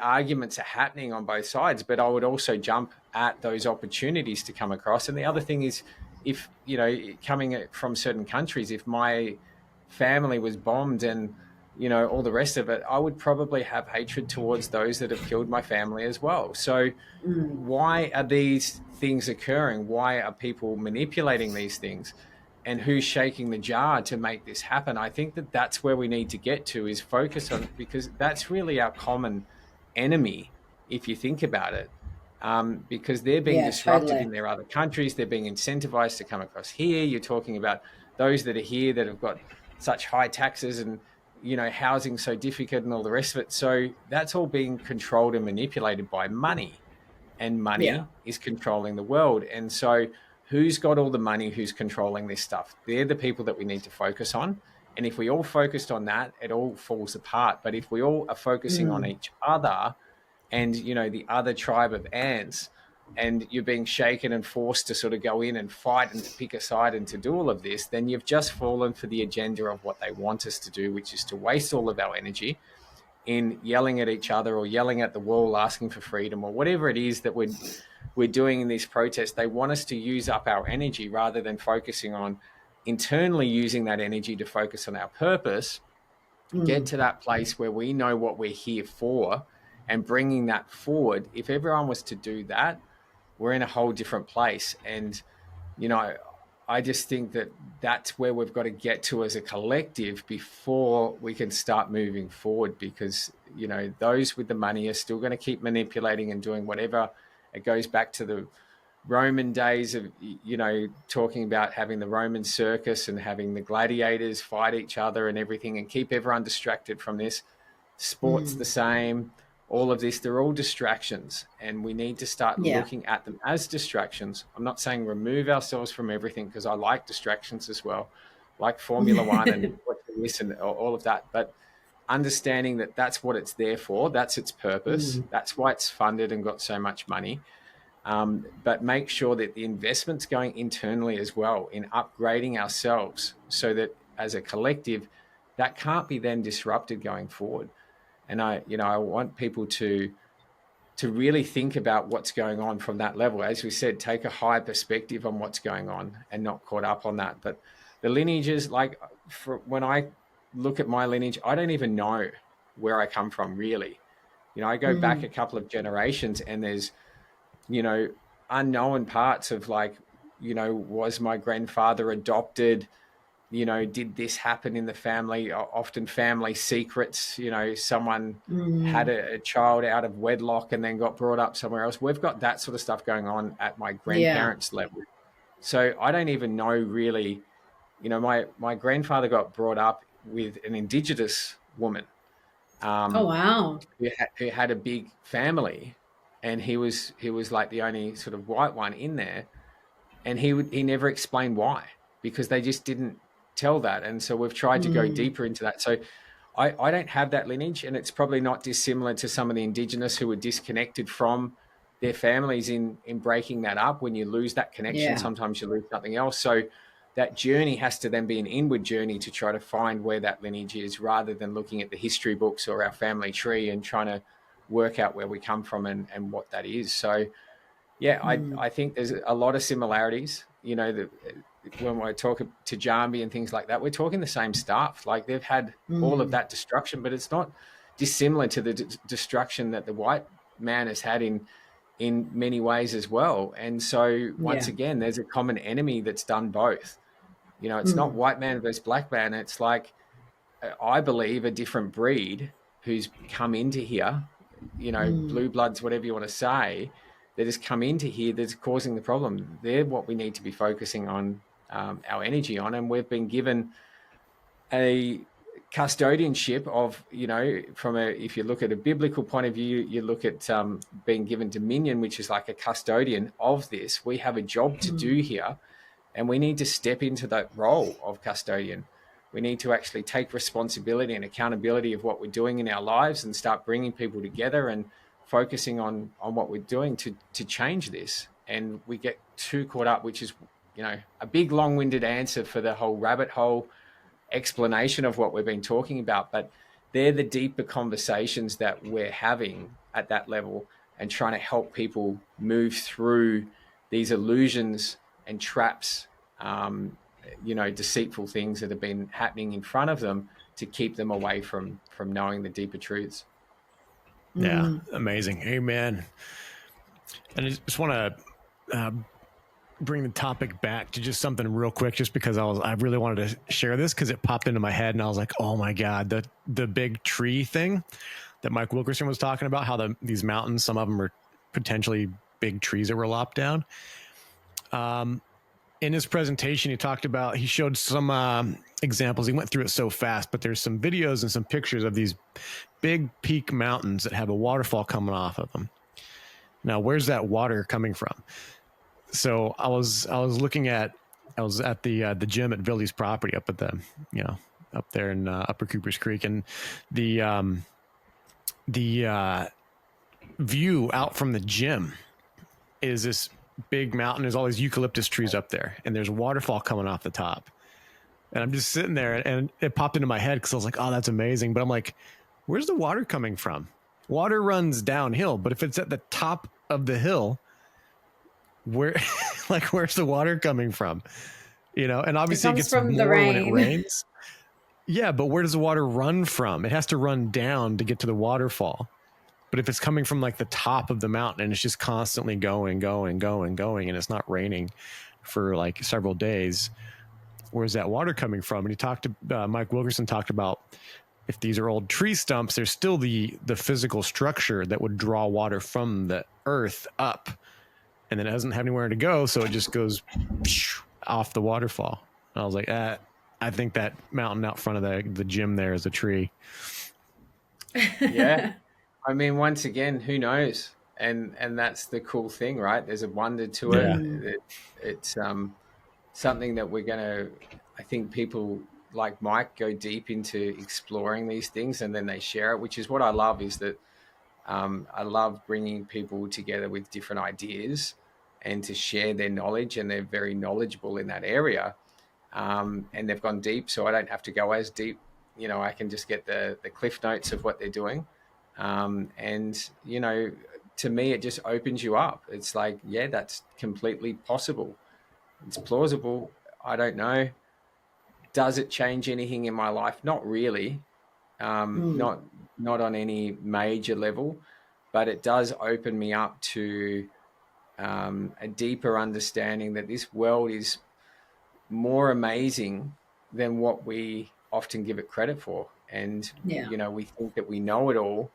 arguments are happening on both sides, but I would also jump at those opportunities to come across. And the other thing is, if, you know, coming from certain countries, if my family was bombed and, you know, all the rest of it, I would probably have hatred towards those that have killed my family as well. So why are these things occurring? Why are people manipulating these things? And who's shaking the jar to make this happen? I think that that's where we need to get to, is focus on, because that's really our common enemy, if you think about it, because they're being disrupted in their other countries. They're being incentivized to come across here. You're talking about those that are here that have got such high taxes and, you know, housing so difficult and all the rest of it. So that's all being controlled and manipulated by money, and money is controlling the world. And so who's got all the money? Who's controlling this stuff? They're the people that we need to focus on. And if we all focused on that, it all falls apart. But if we all are focusing on each other and, you know, the other tribe of ants, and you're being shaken and forced to sort of go in and fight and to pick a side and to do all of this, then you've just fallen for the agenda of what they want us to do, which is to waste all of our energy in yelling at each other or yelling at the wall, asking for freedom, or whatever it is that we're doing in this protest. They want us to use up our energy rather than focusing on internally using that energy to focus on our purpose, get to that place where we know what we're here for and bringing that forward. If everyone was to do that, we're in a whole different place. And, you know, I just think that that's where we've got to get to as a collective before we can start moving forward, because, you know, those with the money are still going to keep manipulating and doing whatever. It goes back to the Roman days of, you know, talking about having the Roman circus and having the gladiators fight each other and everything and keep everyone distracted from this. Sport's the same. All of this, they're all distractions, and we need to start looking at them as distractions. I'm not saying remove ourselves from everything, because I like distractions as well, like Formula One and this and all of that. But understanding that that's what it's there for, that's its purpose, that's why it's funded and got so much money. But make sure that the investment's going internally as well in upgrading ourselves, so that as a collective, that can't be then disrupted going forward. And I want people to really think about what's going on from that level. As we said, take a high perspective on what's going on and not caught up on that. But the lineages, like when I look at my lineage, I don't even know where I come from, really. You know, I go back a couple of generations and there's, you know, unknown parts of, like, you know, was my grandfather adopted? You know, did this happen in the family? Often family secrets, you know, someone had a child out of wedlock and then got brought up somewhere else. We've got that sort of stuff going on at my grandparents' level. So I don't even know really, you know, my grandfather got brought up with an Indigenous woman. Oh, wow. Who had a big family, and he was like the only sort of white one in there, and he never explained why, because they just didn't tell that. And so we've tried to go deeper into that. So I don't have that lineage, and it's probably not dissimilar to some of the Indigenous who were disconnected from their families in breaking that up. When you lose that connection, sometimes you lose something else. So that journey has to then be an inward journey to try to find where that lineage is, rather than looking at the history books or our family tree and trying to work out where we come from and what that is. So yeah, I think there's a lot of similarities. You know, when I talk to Jambi and things like that, we're talking the same stuff. Like, they've had all of that destruction, but it's not dissimilar to the destruction that the white man has had in many ways as well. And so once again, there's a common enemy that's done both. You know, it's not white man versus black man. It's like, I believe, a different breed who's come into here, you know, blue bloods, whatever you want to say, that has come into here that's causing the problem. They're what we need to be focusing on our energy on. And we've been given a custodianship of, you know, if you look at a biblical point of view, you look at being given dominion, which is like a custodian of this. We have a job to do here, and we need to step into that role of custodian. We need to actually take responsibility and accountability of what we're doing in our lives and start bringing people together and focusing on what we're doing to change this. And we get too caught up, which is, you know, a big long-winded answer for the whole rabbit hole explanation of what we've been talking about. But they're the deeper conversations that we're having at that level, and trying to help people move through these illusions and traps, you know, deceitful things that have been happening in front of them, to keep them away from knowing the deeper truths. Yeah, amazing. Amen. And I just want to bring the topic back to just something real quick, just because I really wanted to share this, because it popped into my head and I was like, oh my God, the big tree thing that Mike Wilkerson was talking about, how these mountains, some of them are potentially big trees that were lopped down. In his presentation, he showed some examples. He went through it so fast, but there's some videos and some pictures of these big peak mountains that have a waterfall coming off of them. Now, where's that water coming from? So I was at the gym at Billy's property up at up there in Upper Coopers Creek, and the view out from the gym is this big mountain. There's all these eucalyptus trees up there, and there's a waterfall coming off the top. And I'm just sitting there, and it popped into my head because I was like, oh, that's amazing. But I'm like, where's the water coming from? Water runs downhill, but if it's at the top of the hill, where's the water coming from? You know, and obviously it gets from more the rain when it rains. Yeah, but where does the water run from? It has to run down to get to the waterfall. But if it's coming from like the top of the mountain and it's just constantly going, and it's not raining for like several days, where's that water coming from? And Mike Wilkerson talked about, if these are old tree stumps, there's still the physical structure that would draw water from the earth up, and then it doesn't have anywhere to go, so it just goes off the waterfall. And I was like, I think that mountain out front of the gym there is a tree. Yeah. I mean, once again, who knows? And that's the cool thing, right? There's a wonder to it. It's something that we're going to, I think people like Mike go deep into exploring these things, and then they share it, which is what I love, is that I love bringing people together with different ideas and to share their knowledge, and they're very knowledgeable in that area. And they've gone deep, so I don't have to go as deep. You know, I can just get the cliff notes of what they're doing. And, you know, to me, it just opens you up. It's like, yeah, that's completely possible. It's plausible. I don't know. Does it change anything in my life? Not really. Not on any major level, but it does open me up to a deeper understanding that this world is more amazing than what we often give it credit for. And, you know, we think that we know it all.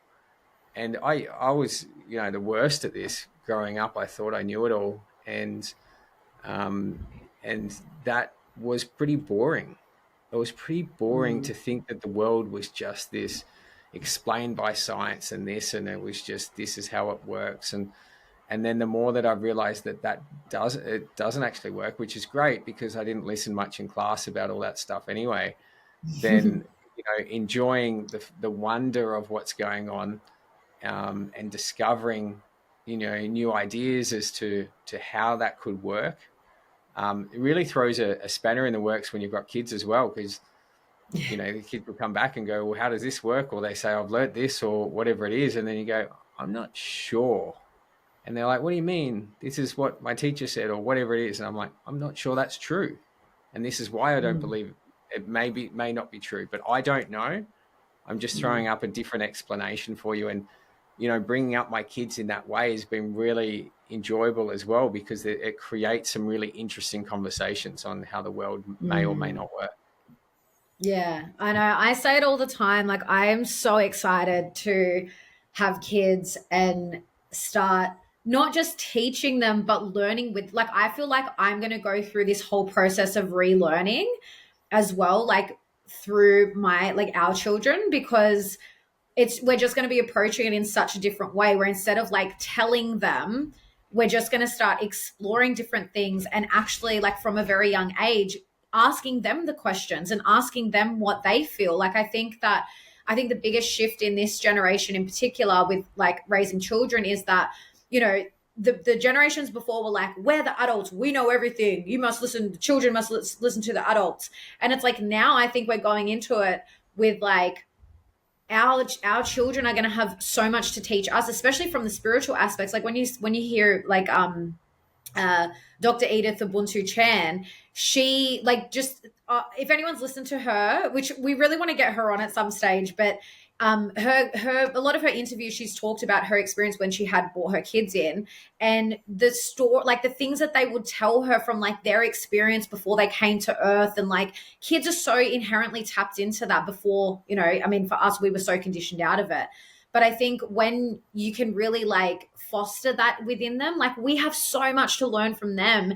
And I was, you know, the worst at this growing up. I thought I knew it all. And that was pretty boring. It was pretty boring to think that the world was just this explained by science and this, and it was just, this is how it works. And then the more that I've realized that it doesn't actually work, which is great because I didn't listen much in class about all that stuff anyway, then, you know, enjoying the wonder of what's going on, and discovering, you know, new ideas as to how that could work. It really throws a spanner in the works when you've got kids as well, because, you know, the kid will come back and go, well, how does this work? Or they say, I've learnt this or whatever it is. And then you go, I'm not sure. And they're like, what do you mean? This is what my teacher said or whatever it is. And I'm like, I'm not sure that's true. And this is why I don't believe it. May not be true, but I don't know. I'm just throwing up a different explanation for you. And, you know, bringing up my kids in that way has been really enjoyable as well, because it creates some really interesting conversations on how the world may or may not work. Yeah, I know. I say it all the time. Like, I am so excited to have kids and start not just teaching them, but learning with, like, I feel like I'm going to go through this whole process of relearning as well, like through our children, because we're just going to be approaching it in such a different way, where instead of like telling them, we're just going to start exploring different things and actually, like, from a very young age, asking them the questions and asking them what they feel. Like, I think the biggest shift in this generation in particular with like raising children is that, you know, the generations before were like, we're the adults, we know everything, you must listen, the children must listen to the adults. And it's like, now I think we're going into it with like, our children are going to have so much to teach us, especially from the spiritual aspects. Like when you hear like Dr. Edith Ubuntu Chan, she like just if anyone's listened to her, which we really want to get her on at some stage, but her a lot of her interviews, she's talked about her experience when she had brought her kids in, and the story, like the things that they would tell her from like their experience before they came to Earth. And like, kids are so inherently tapped into that before, you know, I mean, for us, we were so conditioned out of it. But I think when you can really like foster that within them, like, we have so much to learn from them.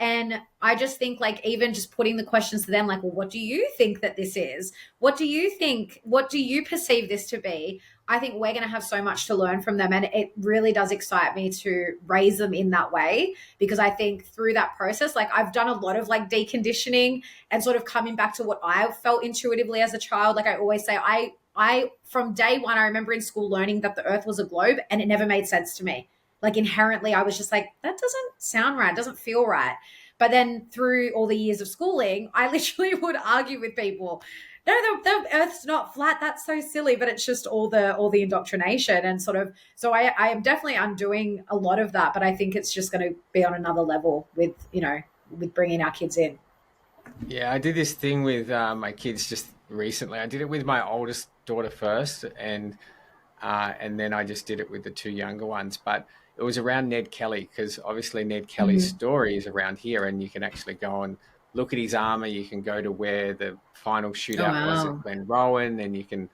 And I just think, like, even just putting the questions to them, like, well, what do you think that this is? What do you think? What do you perceive this to be? I think we're going to have so much to learn from them. And it really does excite me to raise them in that way, because I think through that process, like, I've done a lot of like deconditioning and sort of coming back to what I felt intuitively as a child. Like I always say, I from day one, I remember in school learning that the earth was a globe, and it never made sense to me. Like, inherently, I was just like, that doesn't sound right. It doesn't feel right. But then through all the years of schooling, I literally would argue with people. No, the earth's not flat. That's so silly. But it's just all the indoctrination and sort of, so I am definitely undoing a lot of that. But I think it's just going to be on another level with, you know, with bringing our kids in. Yeah, I did this thing with my kids just recently. I did it with my oldest daughter first, and then I just did it with the two younger ones. But it was around Ned Kelly, because obviously Ned Kelly's story is around here, and you can actually go and look at his armor. You can go to where the final shootout was at Glen Rowan, and you can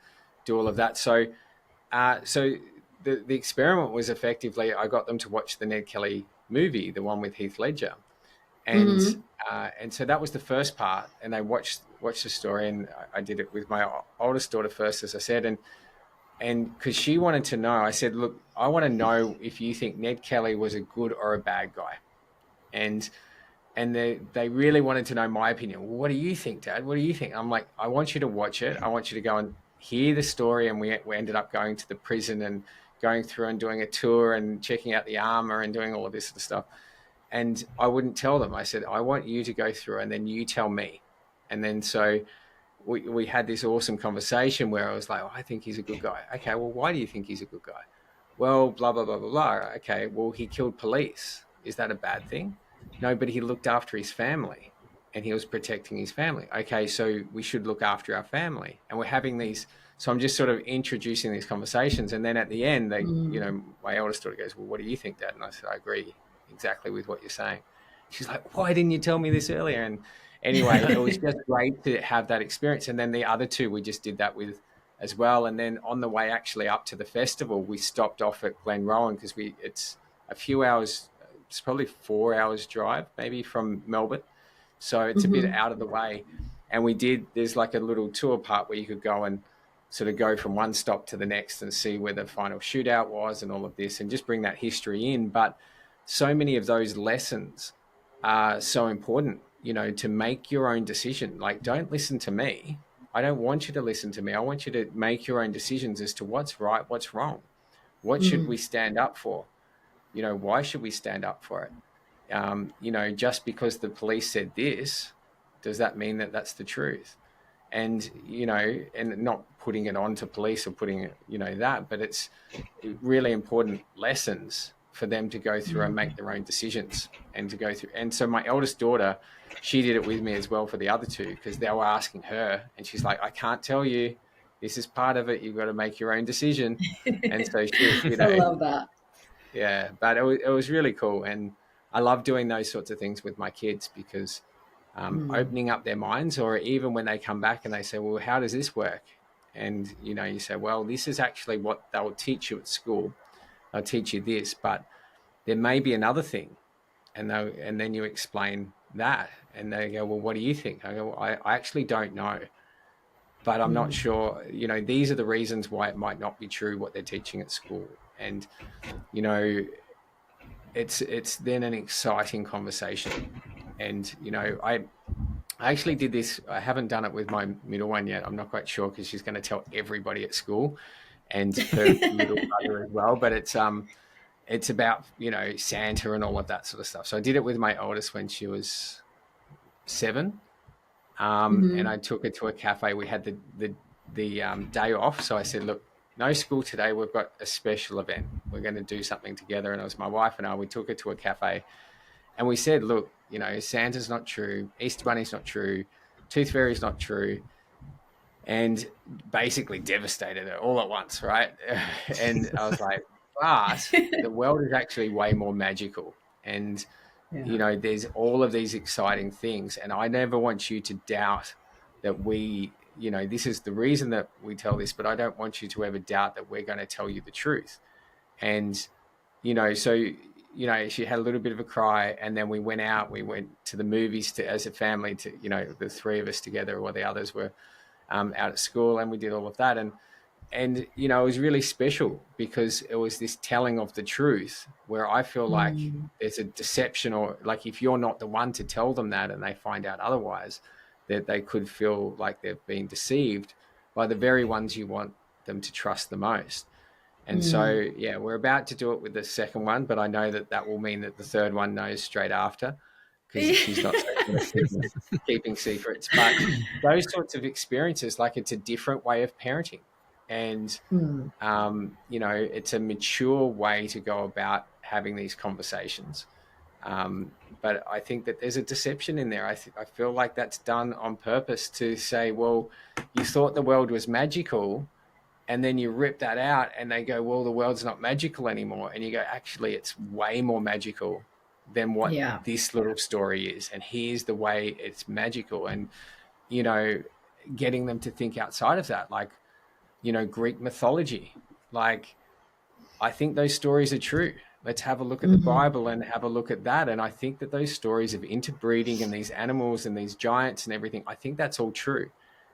do all of that. So, the experiment was effectively, I got them to watch the Ned Kelly movie, the one with Heath Ledger. And so that was the first part, and they watched the story, and I did it with my oldest daughter first, as I said, and because she wanted to know, I said, look, I want to know if you think Ned Kelly was a good or a bad guy. And they really wanted to know my opinion. Well, what do you think, Dad? What do you think? I'm like, I want you to watch it. I want you to go and hear the story. And we ended up going to the prison and going through and doing a tour and checking out the armor and doing all of this sort of stuff. And I wouldn't tell them. I said, I want you to go through and then you tell me. And then so we had this awesome conversation where I was like, oh, I think he's a good guy. Okay, well, why do you think he's a good guy? Well, blah, blah, blah, blah, blah. Okay, well, he killed police. Is that a bad thing? No, but he looked after his family and he was protecting his family. Okay, so we should look after our family. And we're having these, so I'm just sort of introducing these conversations. And then at the end, they, you know, my eldest daughter goes, well, what do you think, Dad? And I said, I agree. exactly with what you're saying. She's like, why didn't you tell me this earlier? And anyway, it was just great to have that experience. And then the other two, we just did that with as well. And then on the way actually up to the festival, we stopped off at Glenrowan because it's a few hours, it's probably 4 hours drive maybe from Melbourne. So it's a bit out of the way. And there's like a little tour part where you could go and sort of go from one stop to the next and see where the final shootout was and all of this and just bring that history in. But so many of those lessons are so important, to make your own decision. Like, don't listen to me. I don't want you to listen to me. I want you to make your own decisions as to what's right, what's wrong. What should we stand up for? Why should we stand up for it? Just because the police said this, does that mean that that's the truth? And, and not putting it on to police or putting it, that, but it's really important lessons for them to go through and make their own decisions and to go through. And so my eldest daughter, she did it with me as well for the other two, because they were asking her and she's like, I can't tell you, this is part of it. You've got to make your own decision. And so she, I love that. Yeah, but it was really cool. And I love doing those sorts of things with my kids because opening up their minds, or even when they come back and they say, well, how does this work? And, you say, well, this is actually what they'll teach you at school. They'll teach you this, but there may be another thing. And then you explain that and they go, well, what do you think? I go, well, I actually don't know, but I'm not sure, these are the reasons why it might not be true what they're teaching at school. And, it's then an exciting conversation. And, I actually did this. I haven't done it with my middle one yet. I'm not quite sure because she's going to tell everybody at school and her little brother as well. But it's about, Santa and all of that sort of stuff. So I did it with my oldest when she was 7. And I took her to a cafe. We had the day off. So I said, look, no school today. We've got a special event. We're going to do something together. And it was my wife and I. We took her to a cafe and we said, look, Santa's not true. Easter Bunny's not true. Tooth Fairy's not true. And basically devastated her all at once, right? And I was like, but the world is actually way more magical. And, there's all of these exciting things. And I never want you to doubt that this is the reason that we tell this, but I don't want you to ever doubt that we're going to tell you the truth. And, so, she had a little bit of a cry, and then we went to the movies as a family the three of us together, or the others were out at school, and we did all of that. And it was really special because it was this telling of the truth where I feel like there's a deception, or like if you're not the one to tell them that and they find out otherwise, that they could feel like they've been deceived by the very ones you want them to trust the most. And so, we're about to do it with the second one, but I know that will mean that the third one knows straight after because she's not keeping secrets. But those sorts of experiences, like it's a different way of parenting. And, it's a mature way to go about having these conversations. But I think that there's a deception in there. I feel like that's done on purpose to say, well, you thought the world was magical, and then you rip that out and they go, well, the world's not magical anymore. And you go, actually, it's way more magical than what this little story is. And here's the way it's magical. And, getting them to think outside of that, like, Greek mythology. Like, I think those stories are true. Let's have a look at the Bible and have a look at that. And I think that those stories of interbreeding and these animals and these giants and everything, I think that's all true.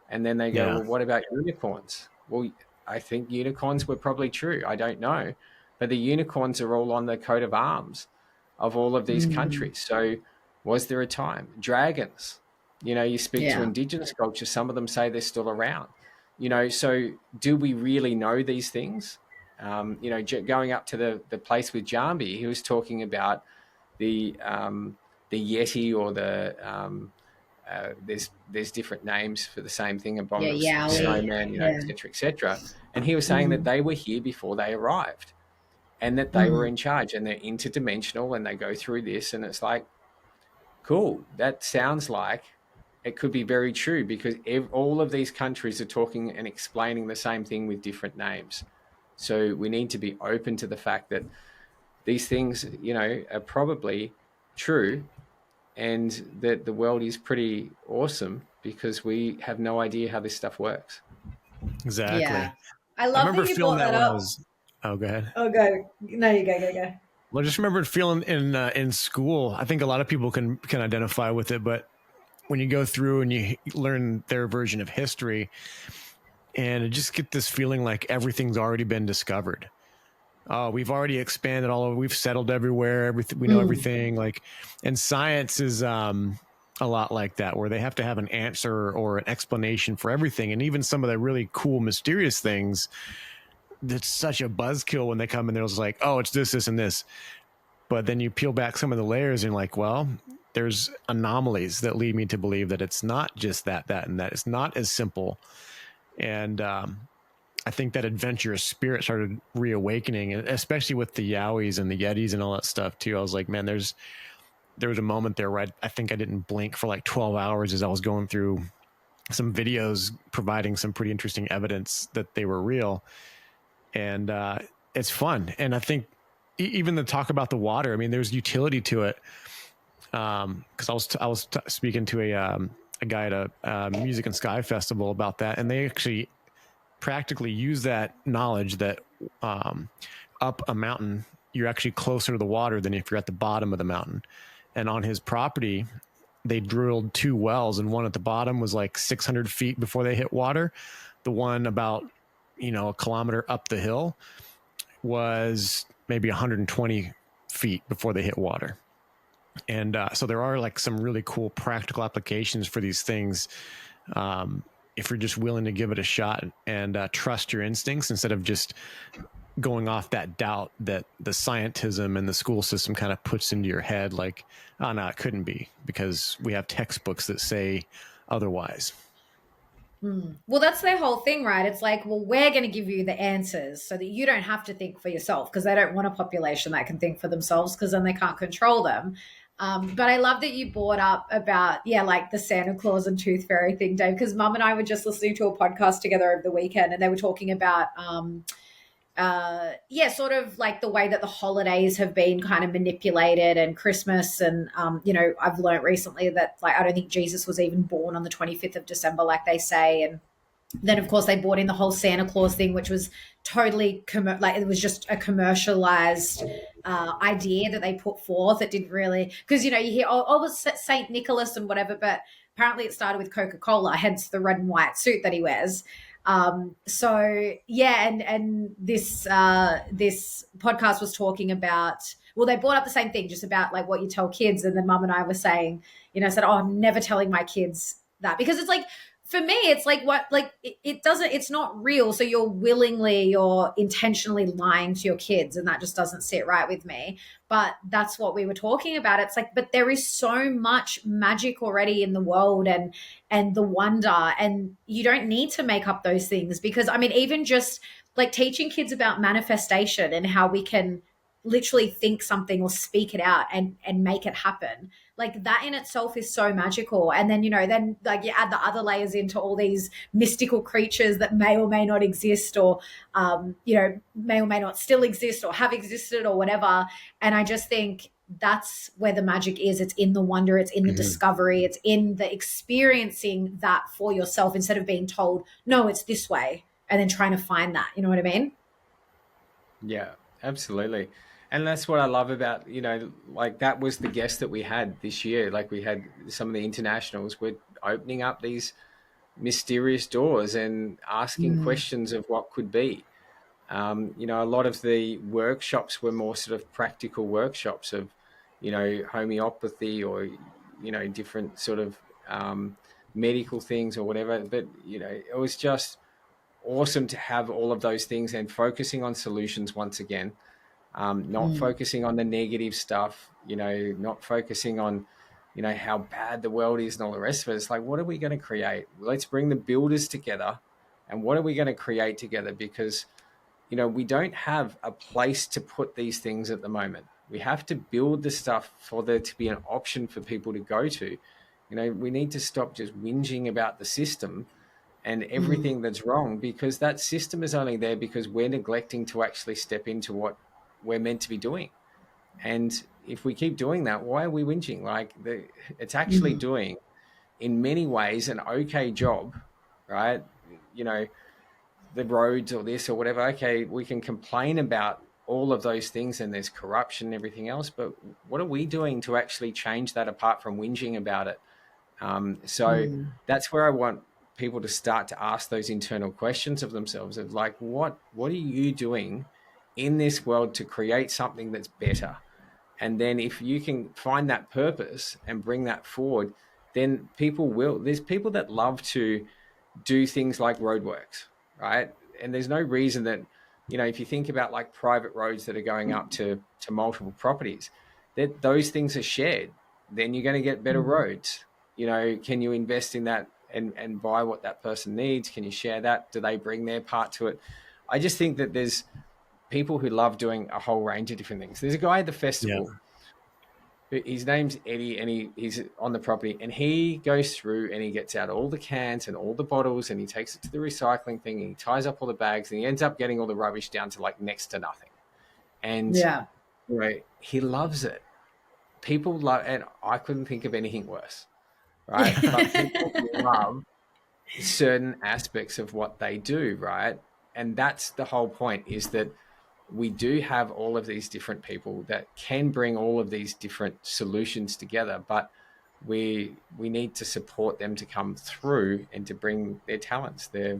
And then they go, well, what about unicorns? Well, I think unicorns were probably true. I don't know. But the unicorns are all on the coat of arms of all of these countries. So was there a time? Dragons, you speak to indigenous culture, some of them say they're still around. So do we really know these things? Going up to the place with Jambi, he was talking about the Yeti, or there's different names for the same thing, abominable snowman, et cetera, et cetera. And he was saying that they were here before they arrived, and that they were in charge, and they're interdimensional, and they go through this, and it's like, cool. That sounds like it could be very true, because all of these countries are talking and explaining the same thing with different names. So we need to be open to the fact that these things, you know, are probably true, and that the world is pretty awesome because we have no idea how this stuff works. Exactly. Yeah. I I love remember that you feeling brought that that when I up. was. Oh, go ahead. Oh, go. No, you go. Well, I just remembered feeling in school. I think a lot of people can identify with it, but when you go through and you learn their version of history, and you just get this feeling like everything's already been discovered. Oh, we've already expanded all over. We've settled everywhere. Everything we know everything. Like, and science is a lot like that, where they have to have an answer or an explanation for everything, and even some of the really cool, mysterious things. That's such a buzzkill when they come in. There's like, oh, it's this, and this. But then you peel back some of the layers and you're like, well, there's anomalies that lead me to believe that it's not just that, and that. It's not as simple. And I think that adventurous spirit started reawakening, especially with the Yowies and the Yetis and all that stuff too. I was like, man, there was a moment there where I think I didn't blink for like 12 hours as I was going through some videos providing some pretty interesting evidence that they were real. And it's fun. And I think even the talk about the water, I mean, there's utility to it. Because I was speaking to a guy at a music and sky festival about that, and they actually practically use that knowledge that up a mountain, you're actually closer to the water than if you're at the bottom of the mountain. And on his property, they drilled 2 wells, and one at the bottom was like 600 feet before they hit water. The one about, a kilometer up the hill was maybe 120 feet before they hit water. And so there are like some really cool practical applications for these things. If you're just willing to give it a shot and trust your instincts instead of just going off that doubt that the scientism and the school system kind of puts into your head, like, oh no, it couldn't be, because we have textbooks that say otherwise. Well, that's their whole thing, right? It's like, well, we're going to give you the answers so that you don't have to think for yourself, because they don't want a population that can think for themselves, because then they can't control them. But I love that you brought up about, like the Santa Claus and Tooth Fairy thing, Dave, because Mum and I were just listening to a podcast together over the weekend, and they were talking about sort of like the way that the holidays have been kind of manipulated, and Christmas. And, I've learned recently that, like, I don't think Jesus was even born on the 25th of December, like they say. And then, of course, they brought in the whole Santa Claus thing, which was totally it was just a commercialized idea that they put forth. It didn't really, because, you hear, oh, it's St. Nicholas and whatever, but apparently it started with Coca-Cola, hence the red and white suit that he wears. And this podcast was talking about, well, they brought up the same thing, just about like what you tell kids. And then Mum and I were saying, said, oh, I'm never telling my kids that, because it's like, for me, it's like, what, like, it doesn't, it's not real. So you're intentionally lying to your kids, and that just doesn't sit right with me. But that's what we were talking about. It's like, but there is so much magic already in the world, and the wonder, and you don't need to make up those things, because I mean, even just like teaching kids about manifestation and how we can literally think something or speak it out and make it happen, like that in itself is so magical. And then then like you add the other layers into all these mystical creatures that may or may not exist, or may or may not still exist, or have existed, or whatever. And I just think that's where the magic is. It's in the wonder, it's in the discovery, it's in the experiencing that for yourself, instead of being told, no, it's this way, and then trying to find that. You know what I mean? Yeah, absolutely. And that's what I love about, like that was the guest that we had this year. Like we had some of the internationals were opening up these mysterious doors and asking questions of what could be. A lot of the workshops were more sort of practical workshops of, homeopathy, or, different sort of medical things or whatever. But, it was just awesome to have all of those things and focusing on solutions once again. Not focusing on the negative stuff, not focusing on, how bad the world is and all the rest of it. It's like, what are we going to create? Let's bring the builders together, and what are we going to create together? Because, we don't have a place to put these things at the moment. We have to build the stuff for there to be an option for people to go to. We need to stop just whinging about the system and everything that's wrong, because that system is only there because we're neglecting to actually step into what we're meant to be doing. And if we keep doing that, why are we whinging? Like it's actually doing, in many ways, an okay job, right? You know, the roads or this or whatever. Okay, we can complain about all of those things and there's corruption and everything else, but what are we doing to actually change that apart from whinging about it? So that's where I want people to start to ask those internal questions of themselves of like, what are you doing in this world to create something that's better? And then if you can find that purpose and bring that forward, then there's people that love to do things like roadworks, right? And there's no reason that, you know, if you think about like private roads that are going up to multiple properties, that those things are shared, then you're going to get better roads. You know, can you invest in that and buy what that person needs? Can you share that? Do they bring their part to it? I just think that there's people who love doing a whole range of different things. There's a guy at the festival. Yeah. His name's Eddie, and he's on the property, and he goes through and he gets out all the cans and all the bottles and he takes it to the recycling thing and he ties up all the bags and he ends up getting all the rubbish down to like next to nothing. And you know, he loves it. People love, and I couldn't think of anything worse, right? But people love certain aspects of what they do, right? And that's the whole point, is that we do have all of these different people that can bring all of these different solutions together, but we need to support them to come through and to bring their talents, their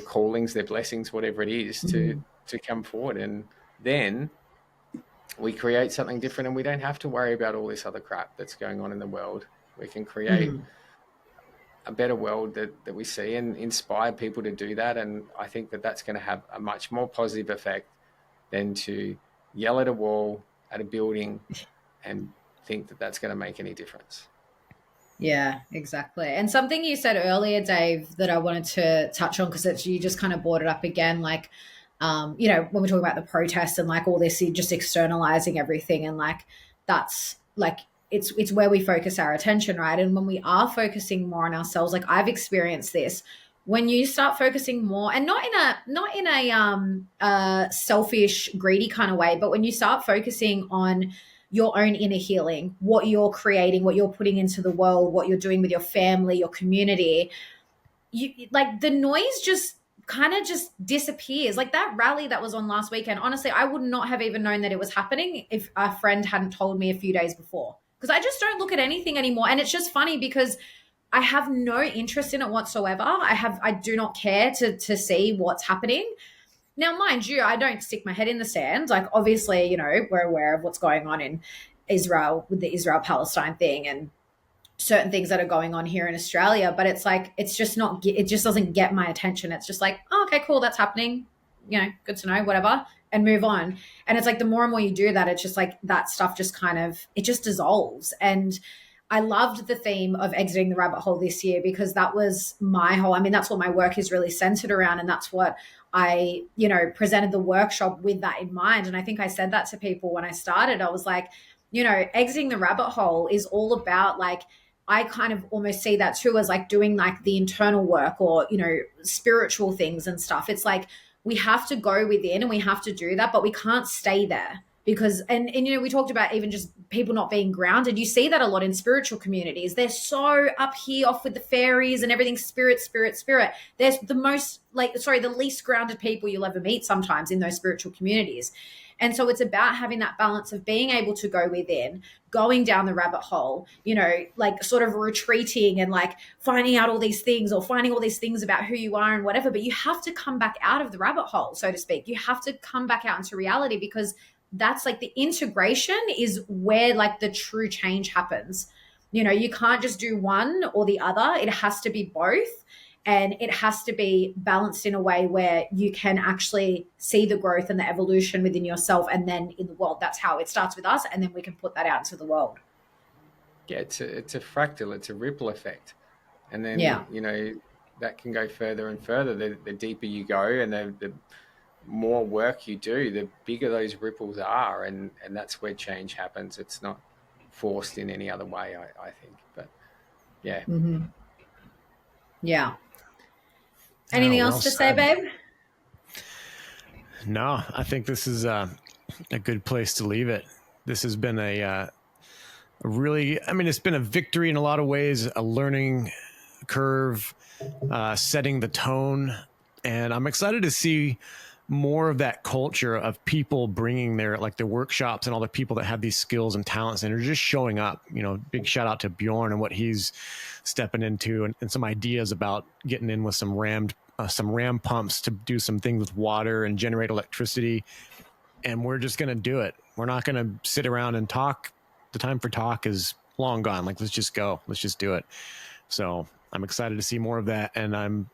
callings, their blessings, whatever it is, to come forward. And then we create something different and we don't have to worry about all this other crap that's going on in the world. We can create a better world that we see and inspire people to do that. And I think that that's going to have a much more positive effect than to yell at a wall, at a building, and think that that's going to make any difference. Yeah, exactly. And something you said earlier, Dave, that I wanted to touch on, because you just kind of brought it up again, like, you know, when we're talking about the protests and like all this, you're just externalizing everything. And like, that's like, it's where we focus our attention, right? And when we are focusing more on ourselves, like I've experienced this, when you start focusing more, and not in a selfish, greedy kind of way, but when you start focusing on your own inner healing, what you're creating, what you're putting into the world, what you're doing with your family, your community, you like the noise just kind of just disappears. Like that rally that was on last weekend, honestly, I would not have even known that it was happening if a friend hadn't told me a few days before, because I just don't look at anything anymore. And it's just funny because I have no interest in it whatsoever. I do not care to see what's happening. Now, mind you, I don't stick my head in the sand. Like, obviously, you know, we're aware of what's going on in Israel with the Israel-Palestine thing and certain things that are going on here in Australia. But it's like, it's just not, it just doesn't get my attention. It's just like, oh, okay, cool, that's happening. You know, good to know, whatever, and move on. And it's like the more and more you do that, it's just like that stuff just kind of, it just dissolves. And I loved the theme of exiting the rabbit hole this year, because that was my whole, I mean, that's what my work is really centered around. And that's what I, you know, presented the workshop with that in mind. And I think I said that to people when I started. I was like, you know, exiting the rabbit hole is all about like, I kind of almost see that too as like doing like the internal work or, you know, spiritual things and stuff. It's like we have to go within and we have to do that, but we can't stay there. Because, and you know, we talked about even just people not being grounded. You see that a lot in spiritual communities. They're so up here off with the fairies and everything, spirit. There's the least grounded people you'll ever meet sometimes in those spiritual communities. And so it's about having that balance of being able to go within, going down the rabbit hole, you know, like sort of retreating and like finding out all these things or finding all these things about who you are and whatever. But you have to come back out of the rabbit hole, so to speak. You have to come back out into reality, because that's like the integration is where like the true change happens. You know, you can't just do one or the other. It has to be both. And it has to be balanced in a way where you can actually see the growth and the evolution within yourself and then in the world. That's how it starts with us. And then we can put that out into the world. Yeah, it's a fractal, it's a ripple effect. And then, you know, that can go further and further. The deeper you go and the more work you do, the bigger those ripples are. And that's where change happens. It's not forced in any other way, I think. But yeah. Mm-hmm. Yeah. Anything else to say, babe? No, I think this is a good place to leave it. This has been a really, I mean, it's been a victory in a lot of ways, a learning curve, setting the tone. And I'm excited to see more of that culture of people bringing their workshops and all the people that have these skills and talents and are just showing up. You know, big shout out to Bjorn and what he's stepping into, and some ideas about getting in with some ram pumps to do some things with water and generate electricity. And we're just going to do it. We're not going to sit around and talk. The time for talk is long gone. Like, let's just go. Let's just do it. So I'm excited to see more of that. And I'm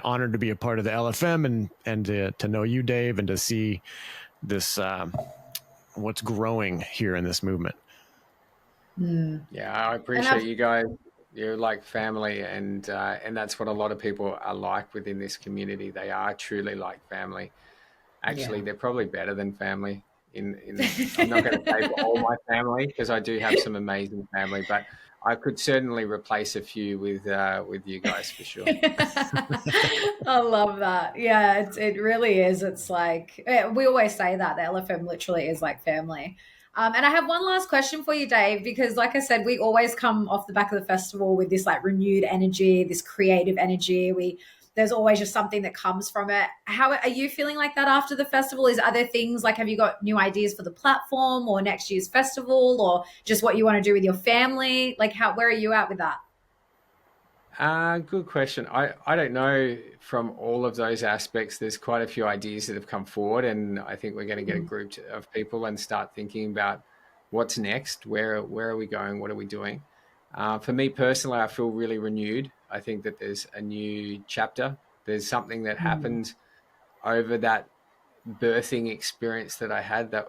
honored to be a part of the LFM and to know you, Dave, and to see this, what's growing here in this movement. Yeah, I appreciate you guys. You're like family, and that's what a lot of people are like within this community. They are truly like family. Actually, they're probably better than family. I'm not going to say for all my family, because I do have some amazing family, but I could certainly replace a few with you guys for sure. I love that. Yeah, it really is. It's like, we always say that the LFM literally is like family. And I have one last question for you, Dave, because like I said, we always come off the back of the festival with this like renewed energy, this creative energy. There's always just something that comes from it. How are you feeling like that after the festival? Is other things like, have you got new ideas for the platform or next year's festival, or just what you want to do with your family? Like, where are you at with that? Good question. I don't know from all of those aspects. There's quite a few ideas that have come forward, and I think we're going to get a group of people and start thinking about what's next. Where are we going? What are we doing? For me personally, I feel really renewed. I think that there's a new chapter. There's something that happened over that birthing experience that I had, that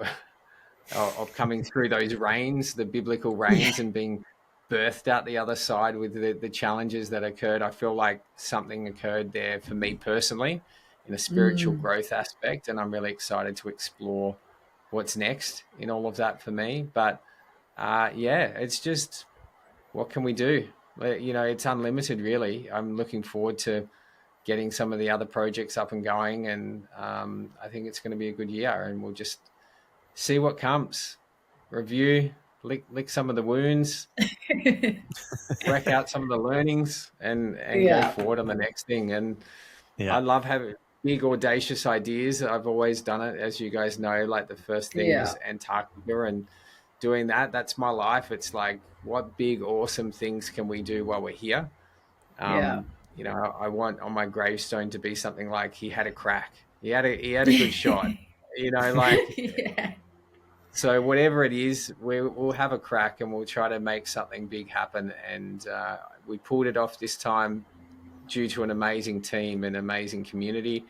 of coming through those rains, the biblical rains, and being birthed out the other side with the challenges that occurred. I feel like something occurred there for me personally in a spiritual growth aspect, and I'm really excited to explore what's next in all of that for me. But it's just, what can we do? You know, it's unlimited, really. I'm looking forward to getting some of the other projects up and going, and I think it's going to be a good year, and we'll just see what comes. Review, lick some of the wounds, work out some of the learnings, and go forward on the next thing. And I love having big, audacious ideas. I've always done it, as you guys know. Like, the first thing was Antarctica, and doing that's my life. It's like, what big, awesome things can we do while we're here? You know, I want on my gravestone to be something like, he had a crack. He had a good shot. You know, like, so whatever it is, we'll have a crack, and we'll try to make something big happen. And we pulled it off this time due to an amazing team and amazing community.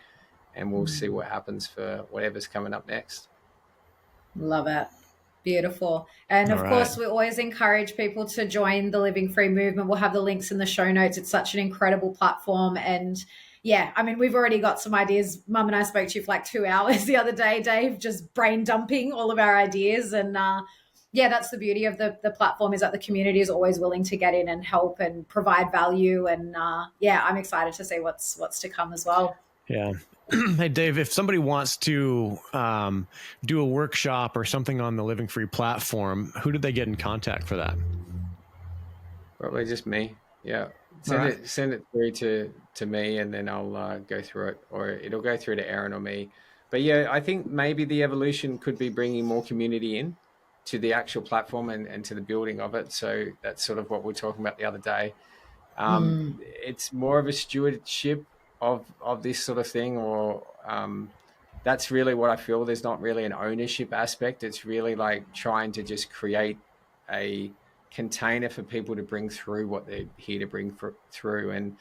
And we'll see what happens for whatever's coming up next. Love it. Beautiful. And of course, we always encourage people to join the Living Free movement. We'll have the links in the show notes. It's such an incredible platform. And yeah, I mean, we've already got some ideas. Mum and I spoke to you for like 2 hours the other day, Dave, just brain dumping all of our ideas. And that's the beauty of the platform, is that the community is always willing to get in and help and provide value. And I'm excited to see what's to come as well. Yeah. Hey, Dave, if somebody wants to do a workshop or something on the Living Free platform, who did they get in contact for that? Probably just me. Yeah. Send it through to me, and then I'll go through it, or it'll go through to Aaron or me. But yeah, I think maybe the evolution could be bringing more community in to the actual platform and to the building of it. So that's sort of what we were talking about the other day. It's more of a stewardship of this sort of thing, or that's really what I feel. There's not really an ownership aspect. It's really like trying to just create a container for people to bring through what they're here to bring through. And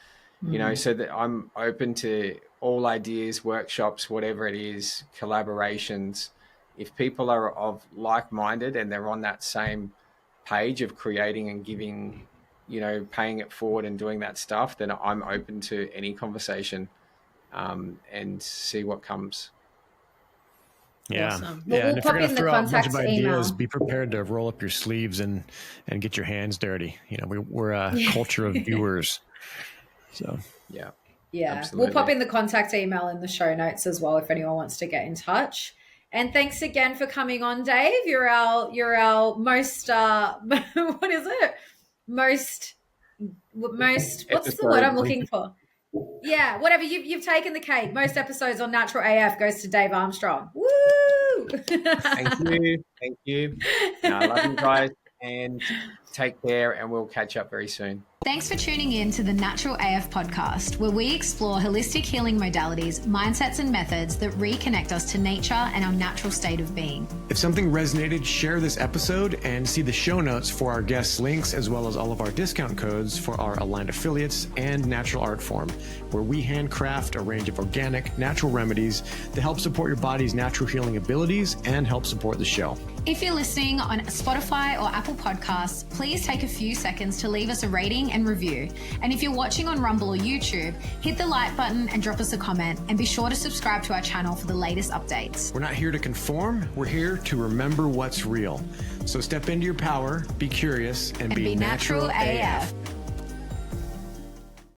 you know, so that I'm open to all ideas, workshops, whatever it is, collaborations. If people are of like-minded and they're on that same page of creating and giving, you know, paying it forward and doing that stuff, then I'm open to any conversation and see what comes. Yeah. Awesome. Well, we'll and if you're going to throw out a bunch of ideas, email. be prepared to roll up your sleeves and get your hands dirty. You know, we're a culture of viewers. So, yeah. Absolutely. We'll pop in the contact email in the show notes as well if anyone wants to get in touch. And thanks again for coming on, Dave. You're our most what is it? Most what's the word I'm looking for? Yeah, whatever. You've taken the cake. Most episodes on Natural AF goes to Dave Armstrong. Woo! Thank you. No, I love you guys, and take care, and we'll catch up very soon. Thanks for tuning in to the Natural AF podcast, where we explore holistic healing modalities, mindsets, and methods that reconnect us to nature and our natural state of being. If something resonated, share this episode and see the show notes for our guest links, as well as all of our discount codes for our aligned affiliates and Natural Art Form, where we handcraft a range of organic, natural remedies to help support your body's natural healing abilities and help support the show. If you're listening on Spotify or Apple Podcasts, please take a few seconds to leave us a rating and review. And if you're watching on Rumble or YouTube, hit the like button and drop us a comment, and be sure to subscribe to our channel for the latest updates. We're not here to conform, we're here to remember what's real. So step into your power, be curious, and be natural AF.